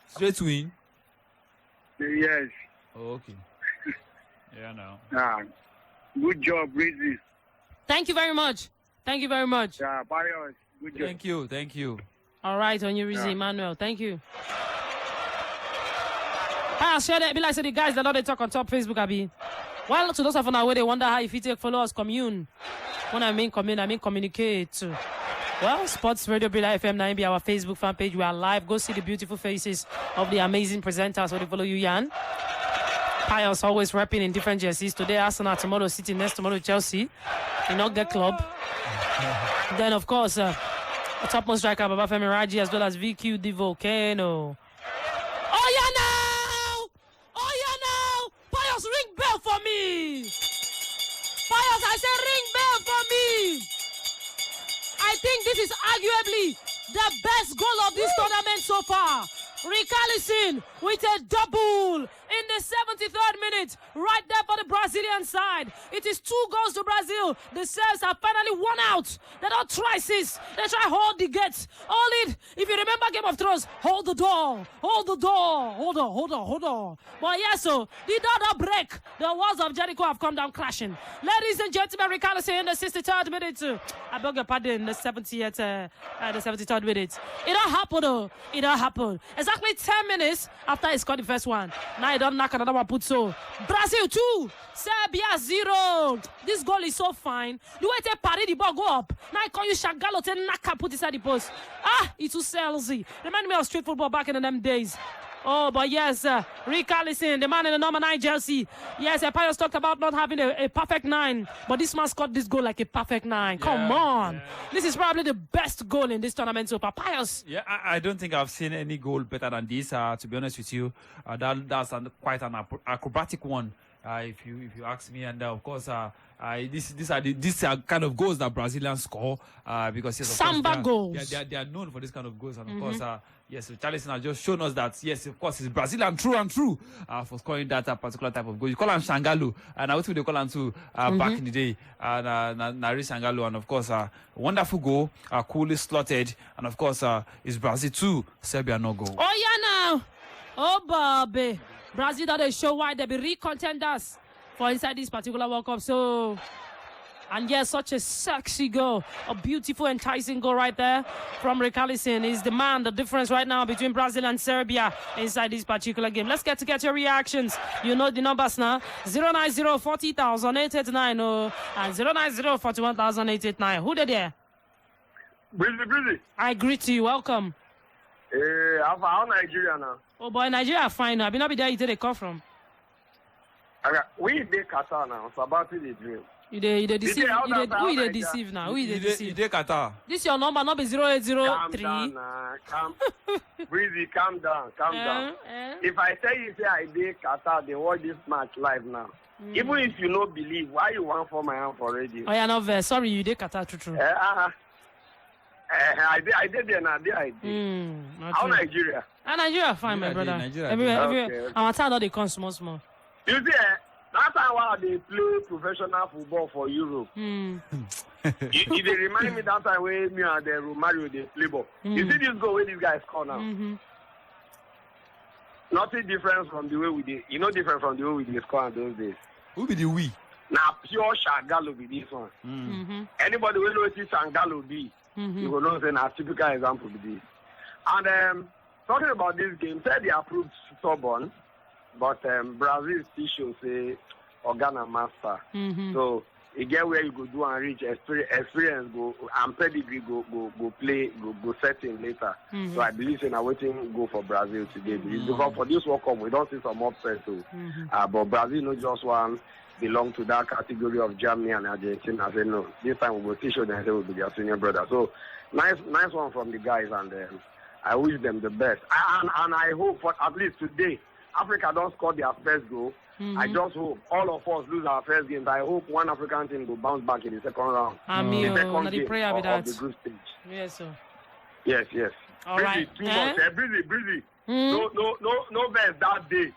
Straight win? Yes. Oh, okay. Yeah, no. Good job, Breezy. Thank you very much. Yeah, Barrios. Good job. Thank you. All right, Onyirizi Emmanuel. Thank you. I'll share that. Be like, so the guys that know they talk on top Facebook, Abi. Well, to those of you where they wonder how if you take followers, commune. When I mean commune, I mean communicate. Well, Sports Radio Brila FM 9 be our Facebook fan page. We are live. Go see the beautiful faces of the amazing presenters. So they follow you, Jan. Pius always rapping in different jerseys. Today, Arsenal, tomorrow, City, next tomorrow, Chelsea. In all get club. Then, of course, the topmost striker, Babafemi Raji, as well as VQ the Volcano. Oh, yeah, now! Pius, ring bell for me! Pius, I said ring bell for me! I think this is arguably the best goal of this tournament so far. Richarlison with a double in the 73rd minute, right there for the Brazilian side. It is 2 goals to Brazil. The Serbs are finally won out. They don't try this. They try hold the gate. Hold it. If you remember Game of Thrones, hold the door. Hold the door. Hold on. But yes, so the door don't break. The walls of Jericho have come down crashing. Ladies and gentlemen, Richarlison in the 63rd minute. I beg your pardon, the 73rd minute. It don't happen though. It don't happen. Exactly 10 minutes after he scored the first one. Now he don't knock another one put so. Brazil 2, Serbia 0. This goal is so fine. The way they parry the ball go up. Now I call you Shagalo to knock put inside the post. It's too salesy. Remind me of street football back in them days. Oh, but yes, Richarlison, the man in the number 9 jersey. Yes, Pius talked about not having a perfect 9, but this man scored this goal like a perfect 9. Come on. Yeah. This is probably the best goal in this tournament so far. Pius. Yeah, I don't think I've seen any goal better than this, to be honest with you. That's quite an acrobatic one, if you ask me. And of course, these are kind of goals that Brazilians score because yes, of Samba course, goals. They are known for this kind of goals, and of course, yes, Richarlison has just shown us that yes, of course, he's Brazilian true for scoring that particular type of goal. You call him Shangalo, and what would they call him too back in the day? Nari Shangalo, and of course, wonderful goal, coolly slotted, and of course, it's Brazil 2, Serbia no goal. Oh yeah, now, oh Bobby, Brazil that they show why they be re-contenders for inside this particular World Cup. So, and yes, such a sexy goal, a beautiful, enticing goal right there from Richarlison. Is the man, the difference right now between Brazil and Serbia inside this particular game. Let's get your reactions. You know the numbers now: 090-40,889 and 090-41,889. Who there? Busy. I greet you. Welcome. How Nigeria now? Oh boy, Nigeria fine. I be there. You did a call from. We dey Qatar now. So about the dream. You deceive. Who you deceive now? Who you deceive? You Qatar. This your number, not be 0803. Calm down. Breezy, calm down. If I tell you say I dey Qatar, they watch this match live now. Even if you don't believe, why you want for my hand for radio? Oh yeah, no very sorry, you dey Qatar true. I did there now. How Nigeria? Nigeria fine, my brother. Everywhere. Our town all they come small. You see, that time while they play professional football for Europe, it they remind me that time when me and the Romario they play ball. You see this goal where these guys score now? Nothing different from the way we did. Different from the way we did score in those days. Who be the we? Now pure Shangalo be this one. Anybody will know see Shangalo be. You will know say a typical example be this. And talking about this game, said they approved stubborn. But Brazil still shows say Ghana master. So again where you go do and reach experience go and pedigree go play go set in later. So I believe in waiting go for Brazil today. Because for this World Cup we don't see some upset too. But Brazil no just one belong to that category of Germany and Argentina. I say no. This time we will still show them they will be their senior brother. So nice one from the guys, and I wish them the best. And I hope for at least today Africa don't score their first goal. I just hope all of us lose our first game. I hope one African team will bounce back in the second round. The second game of the group stage. Yes, sir. Yes. All Breezy, right. Too much. Breezy. No best that day.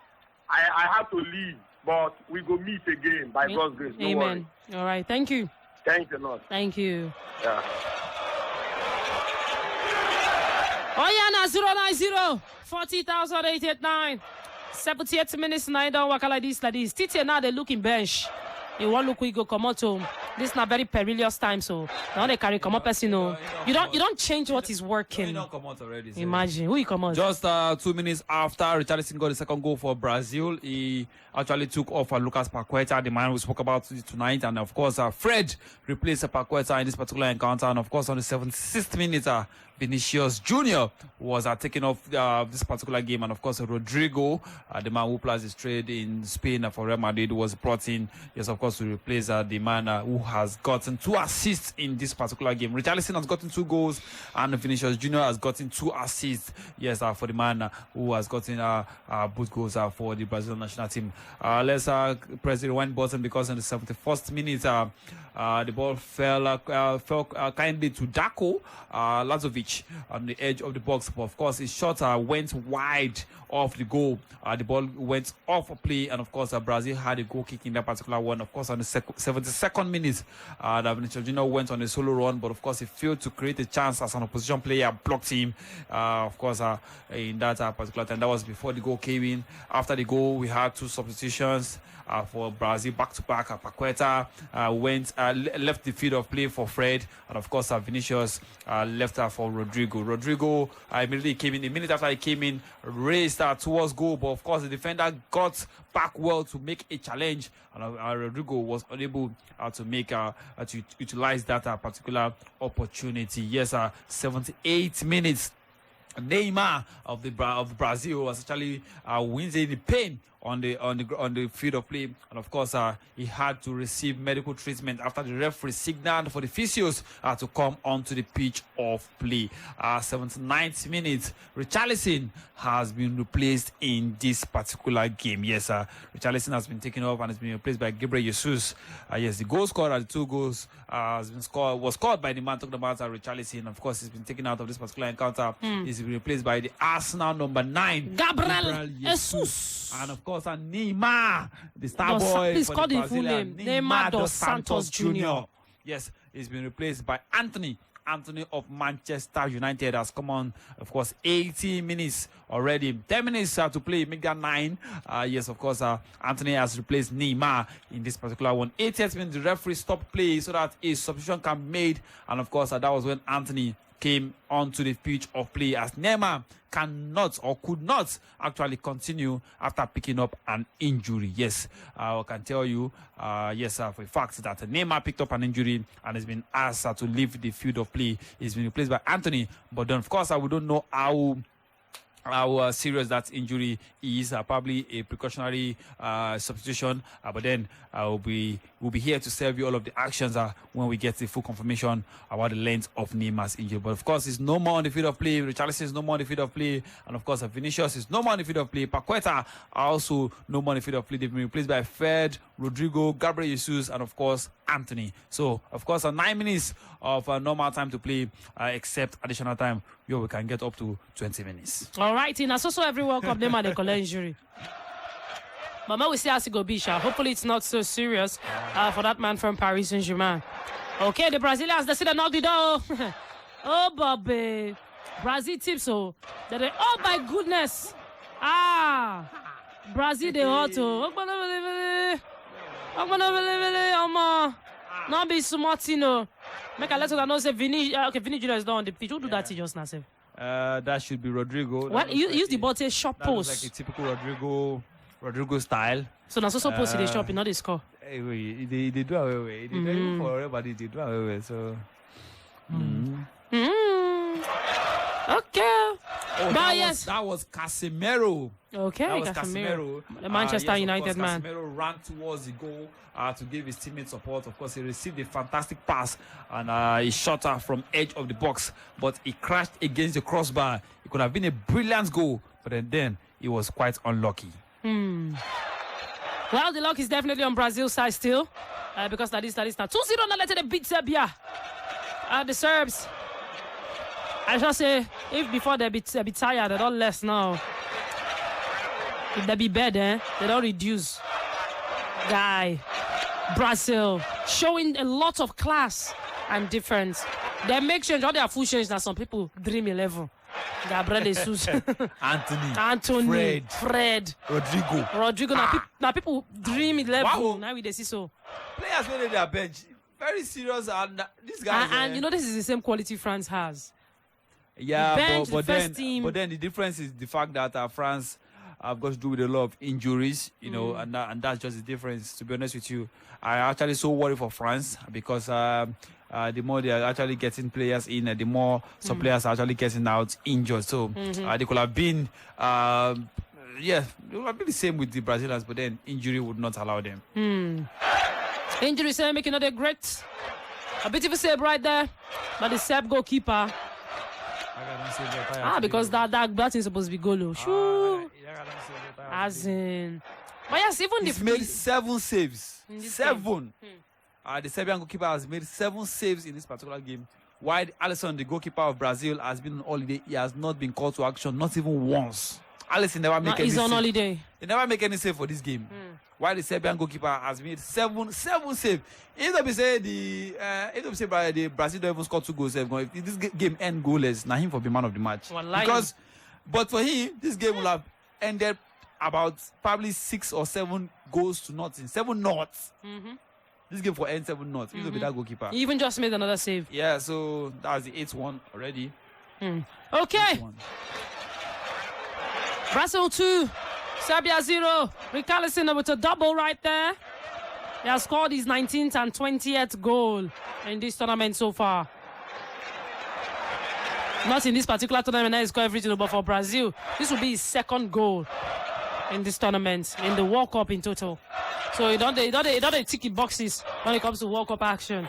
I have to leave, but we go meet again by God's grace. No Amen. worry. All right. Thank you. Thanks a lot. Thank you. Yeah. Oh yeah, 090-40,889. 78 minutes now. Don't work like this. Titi now they looking bench. You want look we go come out home. This is not very perilous time, so now they carry come up as you know. You don't change what is working. You don't come out already. Imagine who you come out. Just 2 minutes after Richarlison got the second goal for Brazil, he actually took off Lucas Paqueta, the man we spoke about tonight, and of course Fred replaced Paqueta in this particular encounter, and of course on the 76th minute Vinicius Jr. was taken off this particular game, and of course Rodrigo, the man who plays his trade in Spain for Real Madrid, was brought in, yes, of course, to replace the man who has gotten 2 assists in this particular game. Richarlison has gotten 2 goals, and Vinicius Jr. has gotten 2 assists, yes, for the man who has gotten both goals for the Brazilian national team. Let's press the rewind button, because in the 71st minute, The ball fell kindly to Darko Lazovic on the edge of the box. But of course, his shot went wide off the goal. The ball went off a play, and of course, Brazil had a goal kick in that particular one. Of course, on the 72nd minute, Vinicius went on a solo run, but of course, he failed to create a chance as an opposition player blocked him. Of course, in that particular time, that was before the goal came in. After the goal, we had 2 substitutions for Brazil back-to-back. Paqueta left the field of play for Fred, and of course, Vinicius left for Rodrigo. Rodrigo immediately came in. A minute after he came in, raced towards goal, but of course, the defender got back well to make a challenge, and Rodrigo was unable to make to utilize that particular opportunity. Yes, 78 minutes. Neymar of Brazil was actually wins in the pain on the field of play, and of course he had to receive medical treatment after the referee signaled for the physios to come onto the pitch of play. 79th minute, Richarlison has been replaced in this particular game. Yes, Richarlison has been taken off and has been replaced by Gabriel Jesus. Yes, the goal scorer, the 2 goals was scored by the man talking about Richarlison. Of course, he's been taken out of this particular encounter. He's been replaced by the Arsenal number 9, Gabriel Jesus. And of course, Neymar, the star boy he's for called the the full Brazilian, name. Neymar dos Santos Jr. Yes, he's been replaced by Anthony of Manchester United. Has come on, of course, 18 minutes already. 10 minutes to play, make that 9. Yes, of course, Anthony has replaced Neymar in this particular one. 80th minute, the referee stopped play so that a substitution can be made. And of course, that was when Anthony came onto the pitch of play, as Neymar cannot or could not actually continue after picking up an injury. Yes, I can tell you, yes, for a fact that Neymar picked up an injury and has been asked to leave the field of play. He's been replaced by Anthony, but then of course we don't know how serious that injury is. Probably a precautionary substitution, but then we'll be here to serve you all of the actions when we get the full confirmation about the length of Neymar's injury. But of course, he's no more on the field of play. Richarlison is no more on the field of play, and of course, Vinicius is no more on the field of play. Paqueta also no more on the field of play. They've been replaced by Fred, Rodrigo, Gabriel Jesus, and of course, Anthony. So, of course, 9 minutes of normal time to play, except additional time, where we can get up to 20 minutes. All right, in also every World Cup, Neymar they collect injury. But now we see how it go be. Hopefully, it's not so serious for that man from Paris Saint-Germain. Okay, the Brazilians, they see the knock the door. Oh, Bobby. Brazil tips, oh. Oh, my goodness. Brazil, they hot, oh. Not be smart, you know. Make a let us know, say Vinicius is not on the pitch. Who do that just now, sir? That should be Rodrigo. What? Use the ball to short post. Like a typical Rodrigo style. So that's also post in the shop, not the score. Hey, they do away. They do for everybody. They do away. So. Okay. But yes, that was Casemiro. Okay, that was Casemiro. The Manchester United man. Casemiro ran towards the goal to give his teammate support. Of course, he received a fantastic pass and he shot her from edge of the box, but he crashed against the crossbar. It could have been a brilliant goal, but then he was quite unlucky. Well, the luck is definitely on Brazil's side still, because that is now 2-0 now. Let them beat Serbia. The Serbs, I shall say, if before they be tired, they don't less now. If they be better, they don't reduce. Guy, Brazil showing a lot of class and difference. They make change, all their full change now. Some people dream 11. Gabriel Jesus, Anthony, Fred, Rodrigo. Now people dream 11. Wow. Now we see so. Players when their bench, very serious, and these guys. And you know this is the same quality France has. Yeah, but then the difference is the fact that France have got to do with a lot of injuries, you know, and that's just the difference. To be honest with you, I actually so worried for France because the more they are actually getting players in, the more some players are actually getting out injured. So they could have been, they would have been the same with the Brazilians, but then injury would not allow them. Injury say making another great, a beautiful save right there, but the Serb goalkeeper. Because that is supposed to be goal. As in, but yes, even he's made 7 saves. 7. The Serbian goalkeeper has made 7 saves in this particular game. While Alisson, the goalkeeper of Brazil, has been on holiday. He has not been called to action, not even once. Alisson never make any he's on save. holiday. He never make any save for this game. While the Serbian goalkeeper has made 7 saves. If we say the Brazil don't even score 2 goals, if this game end goalless, now him for be man of the match. Because, but for him, this game will have ended about probably 6 or 7 goals to nothing. 7 knots. This game for end 7 knots. He'll be that goalkeeper. He even just made another save. Yeah, so that's the 8-1 already. Okay. 8-1. Brazil 2, Serbia 0. Richarlison with a double right there. He has scored his 19th and 20th goal in this tournament so far. Not in this particular tournament, he scored everything, but for Brazil, this will be his 2nd goal in this tournament, in the World Cup in total. So he don't tick boxes when it comes to World Cup action.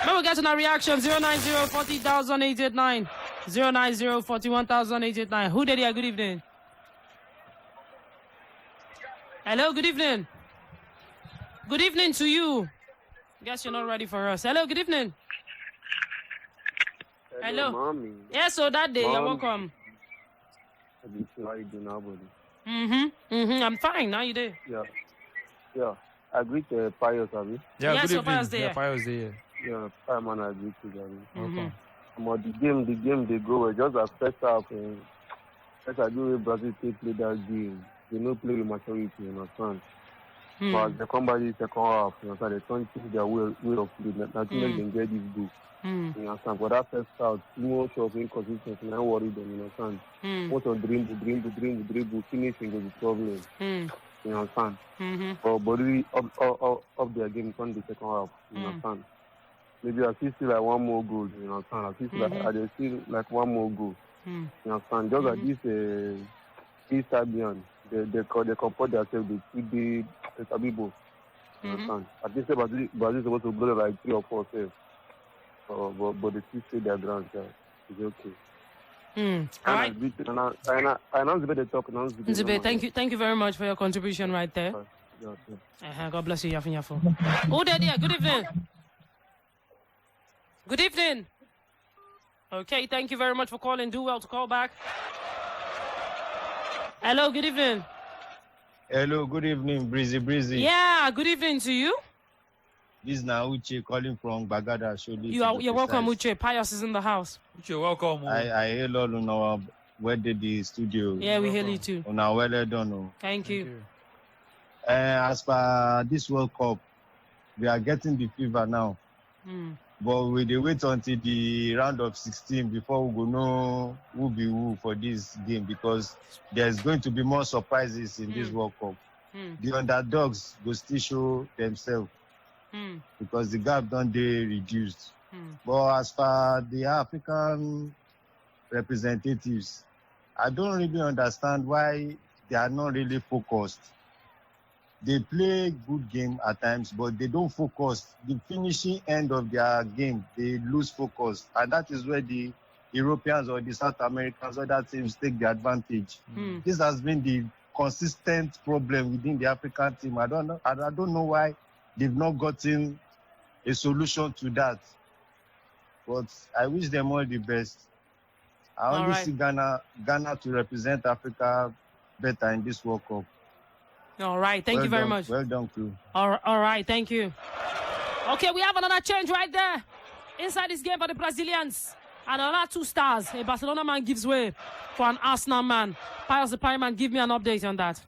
Now we get to our reaction, 090-40,889, 090-41,889. Who did here? Good evening. Hello, good evening. Good evening to you. Guess you're not ready for us. Hello, good evening. Hello. Mommy. Yeah, so that day, you're welcome. How you doing now, buddy? I'm fine. How you doing? Yeah. I greet Pius, Abi. Yeah, yes, good evening. Pius there. Yeah, Pius there. Yeah, Fireman, I greet you, Abi. Okay. But the game they go well. Just as first half, first I do Brazil play that game. They no play with maturity, you understand? But as they come by the second half, you understand, they turn to their way of play. Nothing else can get this goal. You understand? But that first half, too much of inconsistency, and I worry them, you understand? Most of dribble, finishing is the problem. You understand? But really up their game on the second half, you understand? Maybe I still like one more goal, you understand? I still like one more goal. You understand? Just like this Serbian, they comport themselves with the Tabibo. You understand? I think Brazil is supposed to blow like 3 or 4 saves. But they still stay their ground, it's okay. All right. I announced the talk. Thank you very much for your contribution right there. God bless you, Yafin Yafo. Oh, there, good evening. Good evening. Okay, thank you very much for calling. Do well to call back. Hello, good evening. Hello, good evening, Breezy. Yeah, good evening to you. This is Uche calling from Bagada. You're welcome, Uche. Pius is in the house. Uche, welcome. I hail all on our where did the studio. Yeah, we hail you too. On our well done. Thank you. As per this World Cup, we are getting the fever now. But we dey wait until the round of 16 before we go know who be who for this game, because there's going to be more surprises in this World Cup. The underdogs will still show themselves. Because the gap don't dey reduced. But as for the African representatives, I don't really understand why they are not really focused. They play good game at times, but they don't focus. The finishing end of their game, they lose focus. And that is where the Europeans or the South Americans or other teams take the advantage. This has been the consistent problem within the African team. I don't know why they've not gotten a solution to that. But I wish them all the best. I only see Ghana to represent Africa better in this World Cup. All right, thank you very much. Well done, crew. All right, thank you. Okay, we have another change right there. Inside this game for the Brazilians. And another 2 stars. A Barcelona man gives way for an Arsenal man. Pius the Pyman, give me an update on that.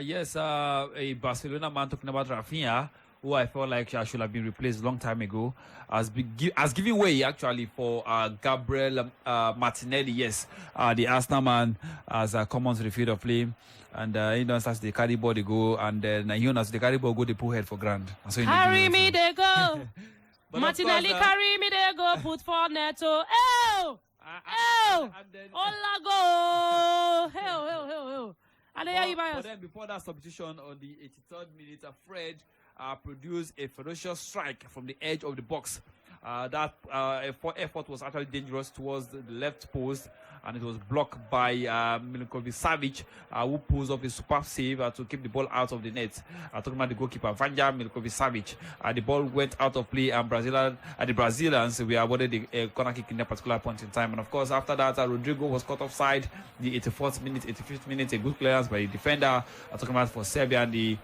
Yes, a Barcelona man talking about Raphinha, who I felt like should have been replaced a long time ago, has given way actually for Gabriel Martinelli. Yes, the Arsenal man has come onto the field of play, and he does as the carry ball they go, and then he knows the carry ball go, they pull head for grand. So carry me they go, Martinelli carry me they go, put for Neto. Oh, Hola go, hell. But then before that substitution on the 83rd minute, Fred produced a ferocious strike from the edge of the box That effort was actually dangerous towards the left post, and it was blocked by Milenkovic-Savic, who pulls off a superb save to keep the ball out of the net. Talking about the goalkeeper, Vanja, Milenkovic-Savic. The ball went out of play, and the Brazilians were awarded a corner kick in that particular point in time. And of course, after that, Rodrigo was caught offside. The 84th minute, 85th minute, a good clearance by the defender. Talking about for Serbia, and the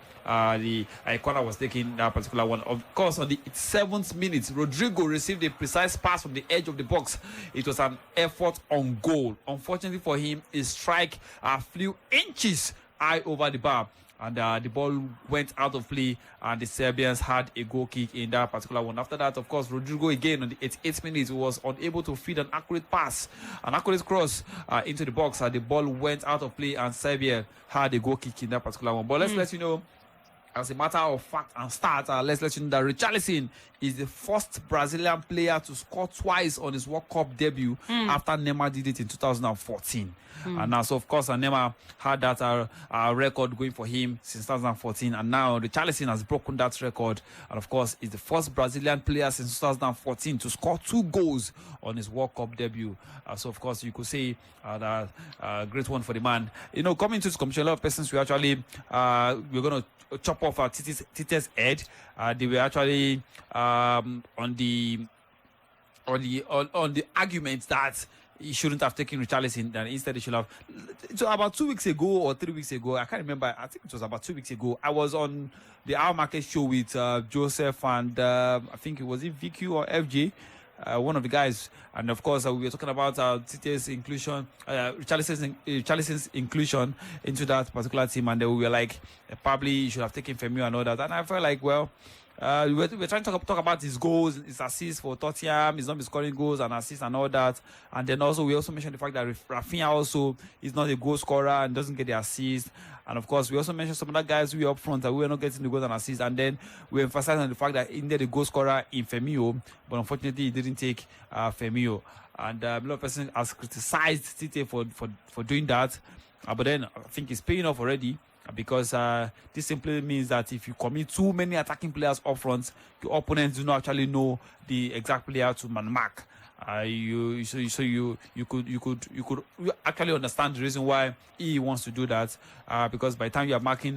corner was taken, that particular one. Of course, on the 7th minute, Rodrigo received a precise pass from the edge of the box. It was an effort on goal. Unfortunately for him, his strike flew inches high over the bar, and the ball went out of play, and the Serbians had a goal kick in that particular one. After that, of course, Rodrigo again on the 88th minute was unable to feed an accurate pass, an accurate cross into the box. The ball went out of play, and Serbia had a goal kick in that particular one. But let's let you know, as a matter of fact and start, let's let you know that Richarlison is the first Brazilian player to score twice on his World Cup debut after Neymar did it in 2014. And now, so of course, Neymar had that record going for him since 2014, and now Richarlison has broken that record, and of course, is the first Brazilian player since 2014 to score 2 goals on his World Cup debut. So of course, you could say that great one for the man. You know, coming to this competition, a lot of persons were actually we're going to chop off Tite's head. They were actually on the argument that he shouldn't have taken Richarlison, and instead he should have. So about 2 weeks ago or 3 weeks ago, I can't remember, I think it was about 2 weeks ago, I was on the Our Market show with Joseph and I think it was VQ or FJ, one of the guys, and of course we were talking about Tite's inclusion, Richarlison's inclusion into that particular team, and we were like, probably you should have taken Firmino and all that, and I felt like, well, we were trying to talk about his goals, his assists for Tottenham, he's not been scoring goals and assists and all that. And then also, we also mentioned the fact that Raphinha also is not a goal scorer and doesn't get the assist. And of course, we also mentioned some other guys who are up front that we were not getting the goals and assists. And then we emphasized on the fact that he needed a goal scorer in Firmino, but unfortunately, he didn't take Firmino. And a lot of persons has criticized Tite for doing that. But then I think it's paying off already. Because this simply means that if you commit too many attacking players up front, your opponents do not actually know the exact player to man mark. You could actually understand the reason why he wants to do that, because by the time you are marking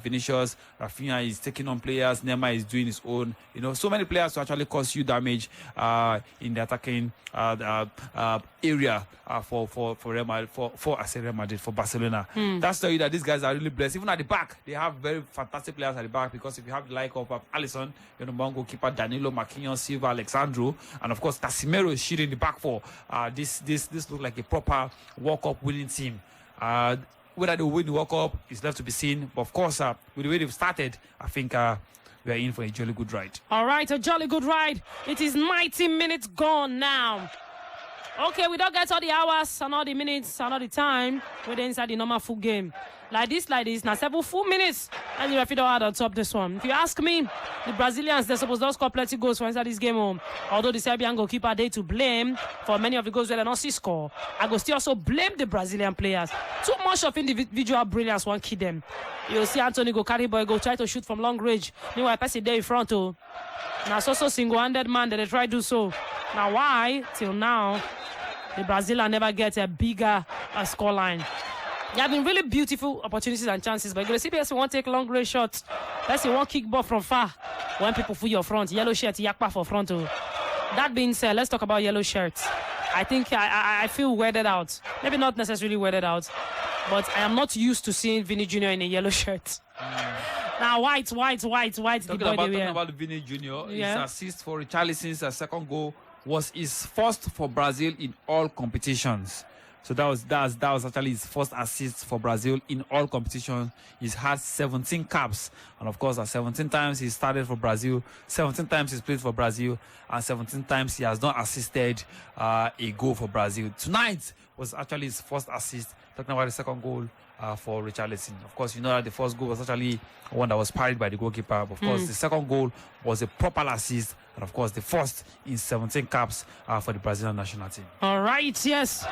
Vinicius, Raphinha is taking on players, Neymar is doing his own. You know, so many players to actually cause you damage in the attacking area for Real Madrid, Real Madrid, for Barcelona. That's tell you that these guys are really blessed. Even at the back, they have very fantastic players at the back, because if you have the like of Alisson, your number one goalkeeper, Danilo, Marquinhos, SilvA, Sandro, and of course Casemiro is shooting the back for this looks like a proper World Cup winning team. Whether they win the World Cup is left to be seen, but of course with the way they've started, I think we are in for a jolly good ride. All right, a jolly good ride. It is 90 minutes gone now. Okay, we don't get all the hours and all the minutes and all the time. We're inside the normal full game. Like this, now 7 full minutes. And you have to add on top this one. If you ask me, the Brazilians, they're supposed to score plenty goals for inside this game home. Although the Serbian goalkeeper, they to blame for many of the goals where they not see score. I go still also blame the Brazilian players. Too much of individual brilliance won't kill them. You'll see Anthony go carry boy, go try to shoot from long range. Meanwhile, pass it there in front. Now, so single-handed man that they try to do so. Now, why? Till now, the Brazilian never get a bigger scoreline. There have been really beautiful opportunities and chances, but you see person won't take long range shots. Person won't kick ball from far. When people fool your front, yellow shirt, yakpa for front. That being said, let's talk about yellow shirts. I think I feel weirded out. Maybe not necessarily weirded out, but I am not used to seeing Vinny Jr. in a yellow shirt. Now, white. Talking about Vinny Jr., his assist for Richarlison's second goal was his first for Brazil in all competitions. So that was actually his first assist for Brazil in all competitions. He's had 17 caps, and of course, 17 times he started for Brazil, 17 times he's played for Brazil, and 17 times he has not assisted a goal for Brazil. Tonight was actually his first assist. Talking about the second goal for Richarlison. Of course, you know that the first goal was actually one that was parried by the goalkeeper. But of course, the second goal was a proper assist, and of course, the first in 17 caps for the Brazilian national team. All right, yes.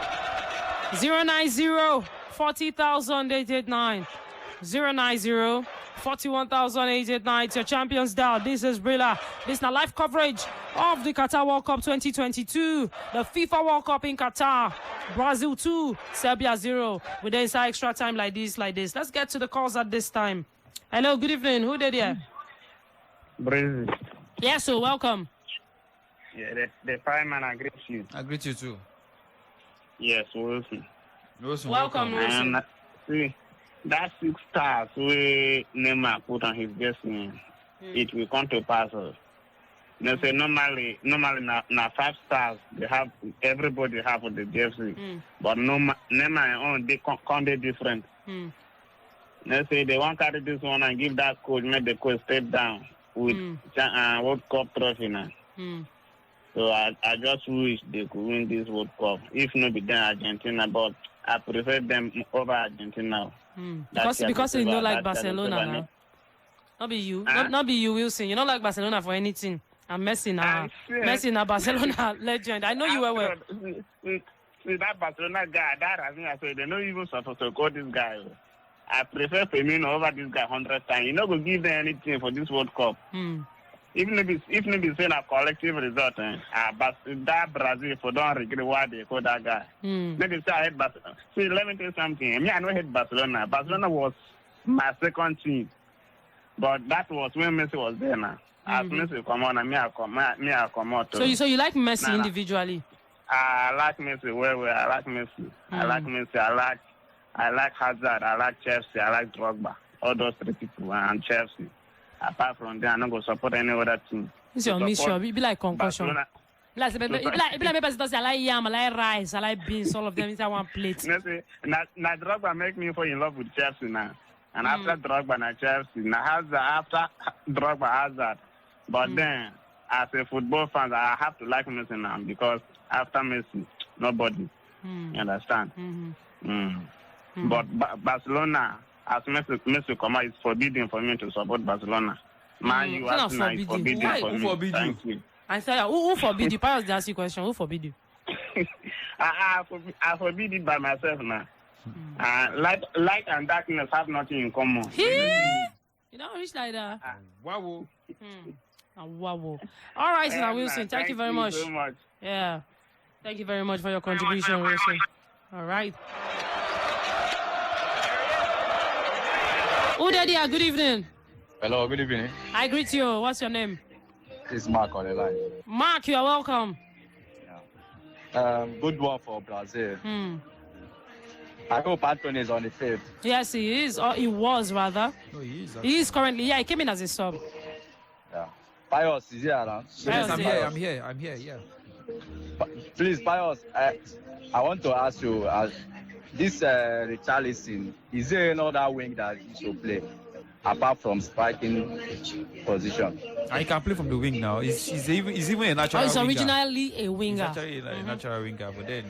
090 40,889. 090 41,889. It's your champions dial. This is Brila. This is now live coverage of the Qatar World Cup 2022. The FIFA World Cup in Qatar. Brazil 2, Serbia 0. With the inside extra time like this. Let's get to the calls at this time. Hello, good evening. Who did here? Brazil. Yes, so welcome. Yeah, the fireman agrees you. I greet you too. Yes, Wilson. Welcome, Wilson. And see, that 6 stars where Neymar put on his jersey, it will come to pass. They say normally now 5 stars they have, everybody have the jersey, but Neymar on they can't be different. They say they want to carry this one and give that coach, make the coach step down with World Cup trophy now. So I just wish they could win this World Cup. If not be then Argentina, but I prefer them over Argentina. Because you don't like Barcelona now. Not be you. Not be you, Wilson. You don't like Barcelona for anything. I'm Messi now. Messi now, Barcelona legend. I know you were well. See that Barcelona guy, that Raphinha, so they're not even supposed to call this guy. I prefer Firmino over this guy 100 times. You know, go give them anything for this World Cup. Even if it's saying a collective result, but that Brazil for don't regret why they call that guy. Maybe say I hate Barcelona. See, let me tell you something. Me, I don't hate Barcelona. Barcelona was my second team, but that was when Messi was there now. As Messi come on, and me I come out. So you like Messi individually? I like Messi. Well, I like Messi. I like Messi. I like Hazard. I like Chelsea. I like Drogba. All those 3 people and Chelsea. Apart from that, I'm not going to support any other team. It's your mission. Be like concussion. Like I like yam, I like rice, I like beans, all of them inside one plate. Now Drogba make me fall in love with Chelsea now. And after Drogba, now Chelsea. Now Hazard, after Drogba, Hazard. But then, as a football fan, I have to like Messi now because after Messi, nobody. You understand? But Barcelona, as Messi come out, it's forbidden for me to support Barcelona. Man, you ask now, it's forbidden for me. Thank you. I said, who forbid you? Pius ask you a question. Who forbid you? I forbid it by myself now. Light and darkness have nothing in common. You don't reach like that. Wow. Wow. All right, now Wilson. Thank you very much. So much. Yeah. Thank you very much for your contribution, Wilson. All right. Udedia, good evening. Hello, good evening. I greet you. What's your name? This is Mark on the line. Mark, you are welcome. Good one for Brazil. I hope Anthony is on the field. Yes, he is. Or he was, rather. No, he is. He is currently. Yeah, he came in as a sub. Yeah. Pius, is he around? Yes, I'm here, yeah. Please, Pius, I want to ask you, this Richarlison, is there another wing that he should play apart from striking position? I can play from the wing now. He's even a natural winger. He's originally a winger. He's actually a natural winger, but then...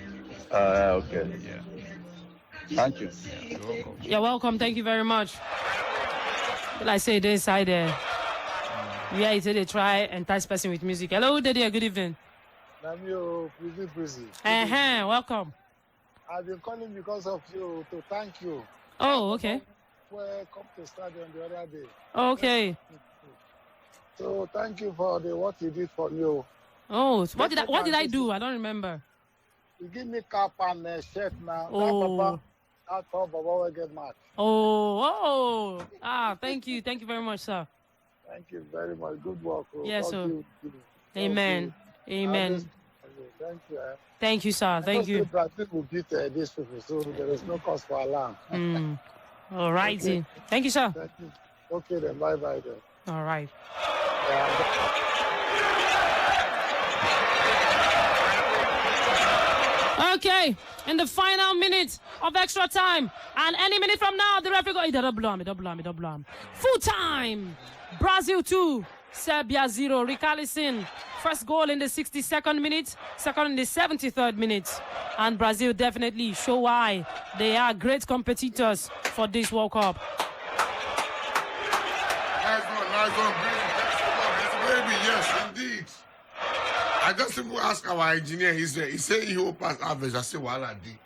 Okay. Yeah. Thank you. You're welcome. You're welcome. Thank you very much. Like I say, this side there. Yeah, he said they try entice person with music. Hello, Daddy. Good evening. Namio, busy. Welcome. I've been calling because of you to thank you. Oh, okay. Welcome to stadium the other day. Okay. So thank you for what you did for me. Oh, what did I do? I don't remember. You give me cap and shirt now. Oh. That's how Baba will get mad. Oh. Thank you. Thank you very much, sir. Thank you very much. Good work. Yes, sir. Amen. Amen. Thank you. Thank you, sir. Thank you. Brazil will beat this people, so there is no cause for alarm. All right. Okay. Thank you, sir. Thank you. Okay, then. Bye-bye, then. All right. Okay, in the final minute of extra time, and any minute from now, the referee goes, double arm. Full time. Brazil 2, Serbia 0. Richarlison, first goal in the 62nd minute, second in the 73rd minute. And Brazil definitely show why they are great competitors for this World Cup. Nice one, baby. Yes, indeed. I just simply ask our engineer, he said he will pass average. I say, well, I did.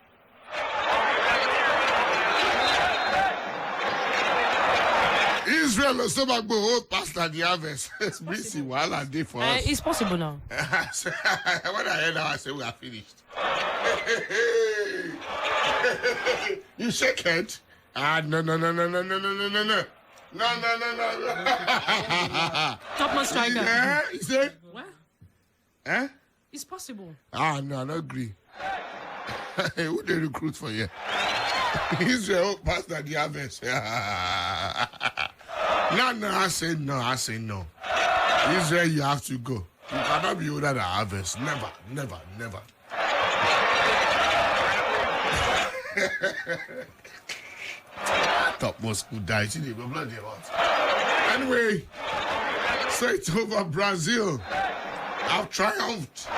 He's Israel or stomach go hold past the harvest. It's missing while I did for us. It's possible now. When I heard that, I said we are finished. You shake head? No. No. Topman striker. Yeah, you said? What? Eh? It's possible. No, I don't agree. Who they recruit for you? Israel passed the harvest. No, I say no. Israel, you have to go. You cannot be older than harvest. Never. Topmost could die. Anyway, so it's over. Brazil have triumphed.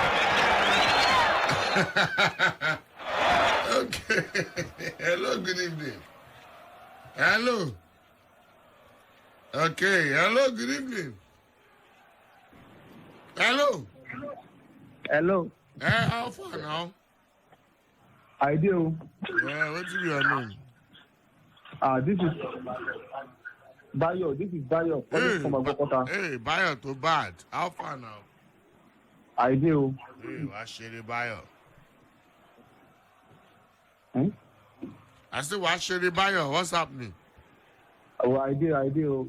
Okay. Hello, good evening. Hello. Okay. Hello, good evening. Hello. Hello. How far now? I do. Yeah, what do you name? This is Bayo. This is Bayo. Hey, Bayo too bad. How far now? I do. Hey, what's Sherry Bayo? I said, what's Sherry Bayo? What's happening? Oh, I do.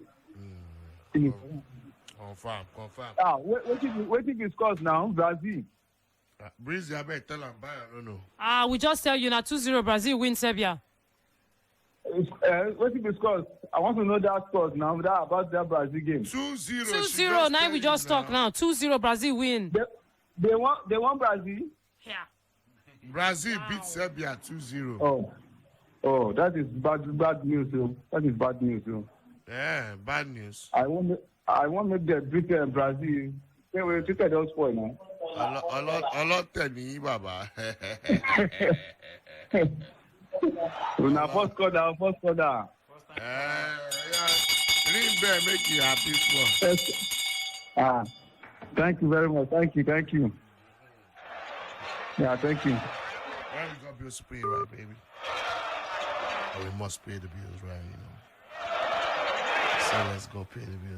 Confirm. What if he scores now? Brazil. Breezy, I better tell him Bayo. I don't know. We just tell you now 2-0 Brazil win Serbia. What if he scores? I want to know that scores now. About that Brazil game. 2-0. 2-0. Now we just talk now. 2-0 Brazil win. They won Brazil. Yeah. Brazil beat Serbia 2-0. Oh, that is bad news. That is bad news. Yeah, bad news. I want to get beat Brazil. They will take those points now. A lot tenny, Baba. Una first quarter. Green Bear make you happy for. Thank you very much. Thank you. Yeah, thank you. Well, we got bills to pay, right, baby? Or we must pay the bills, right? So let's go pay the bills.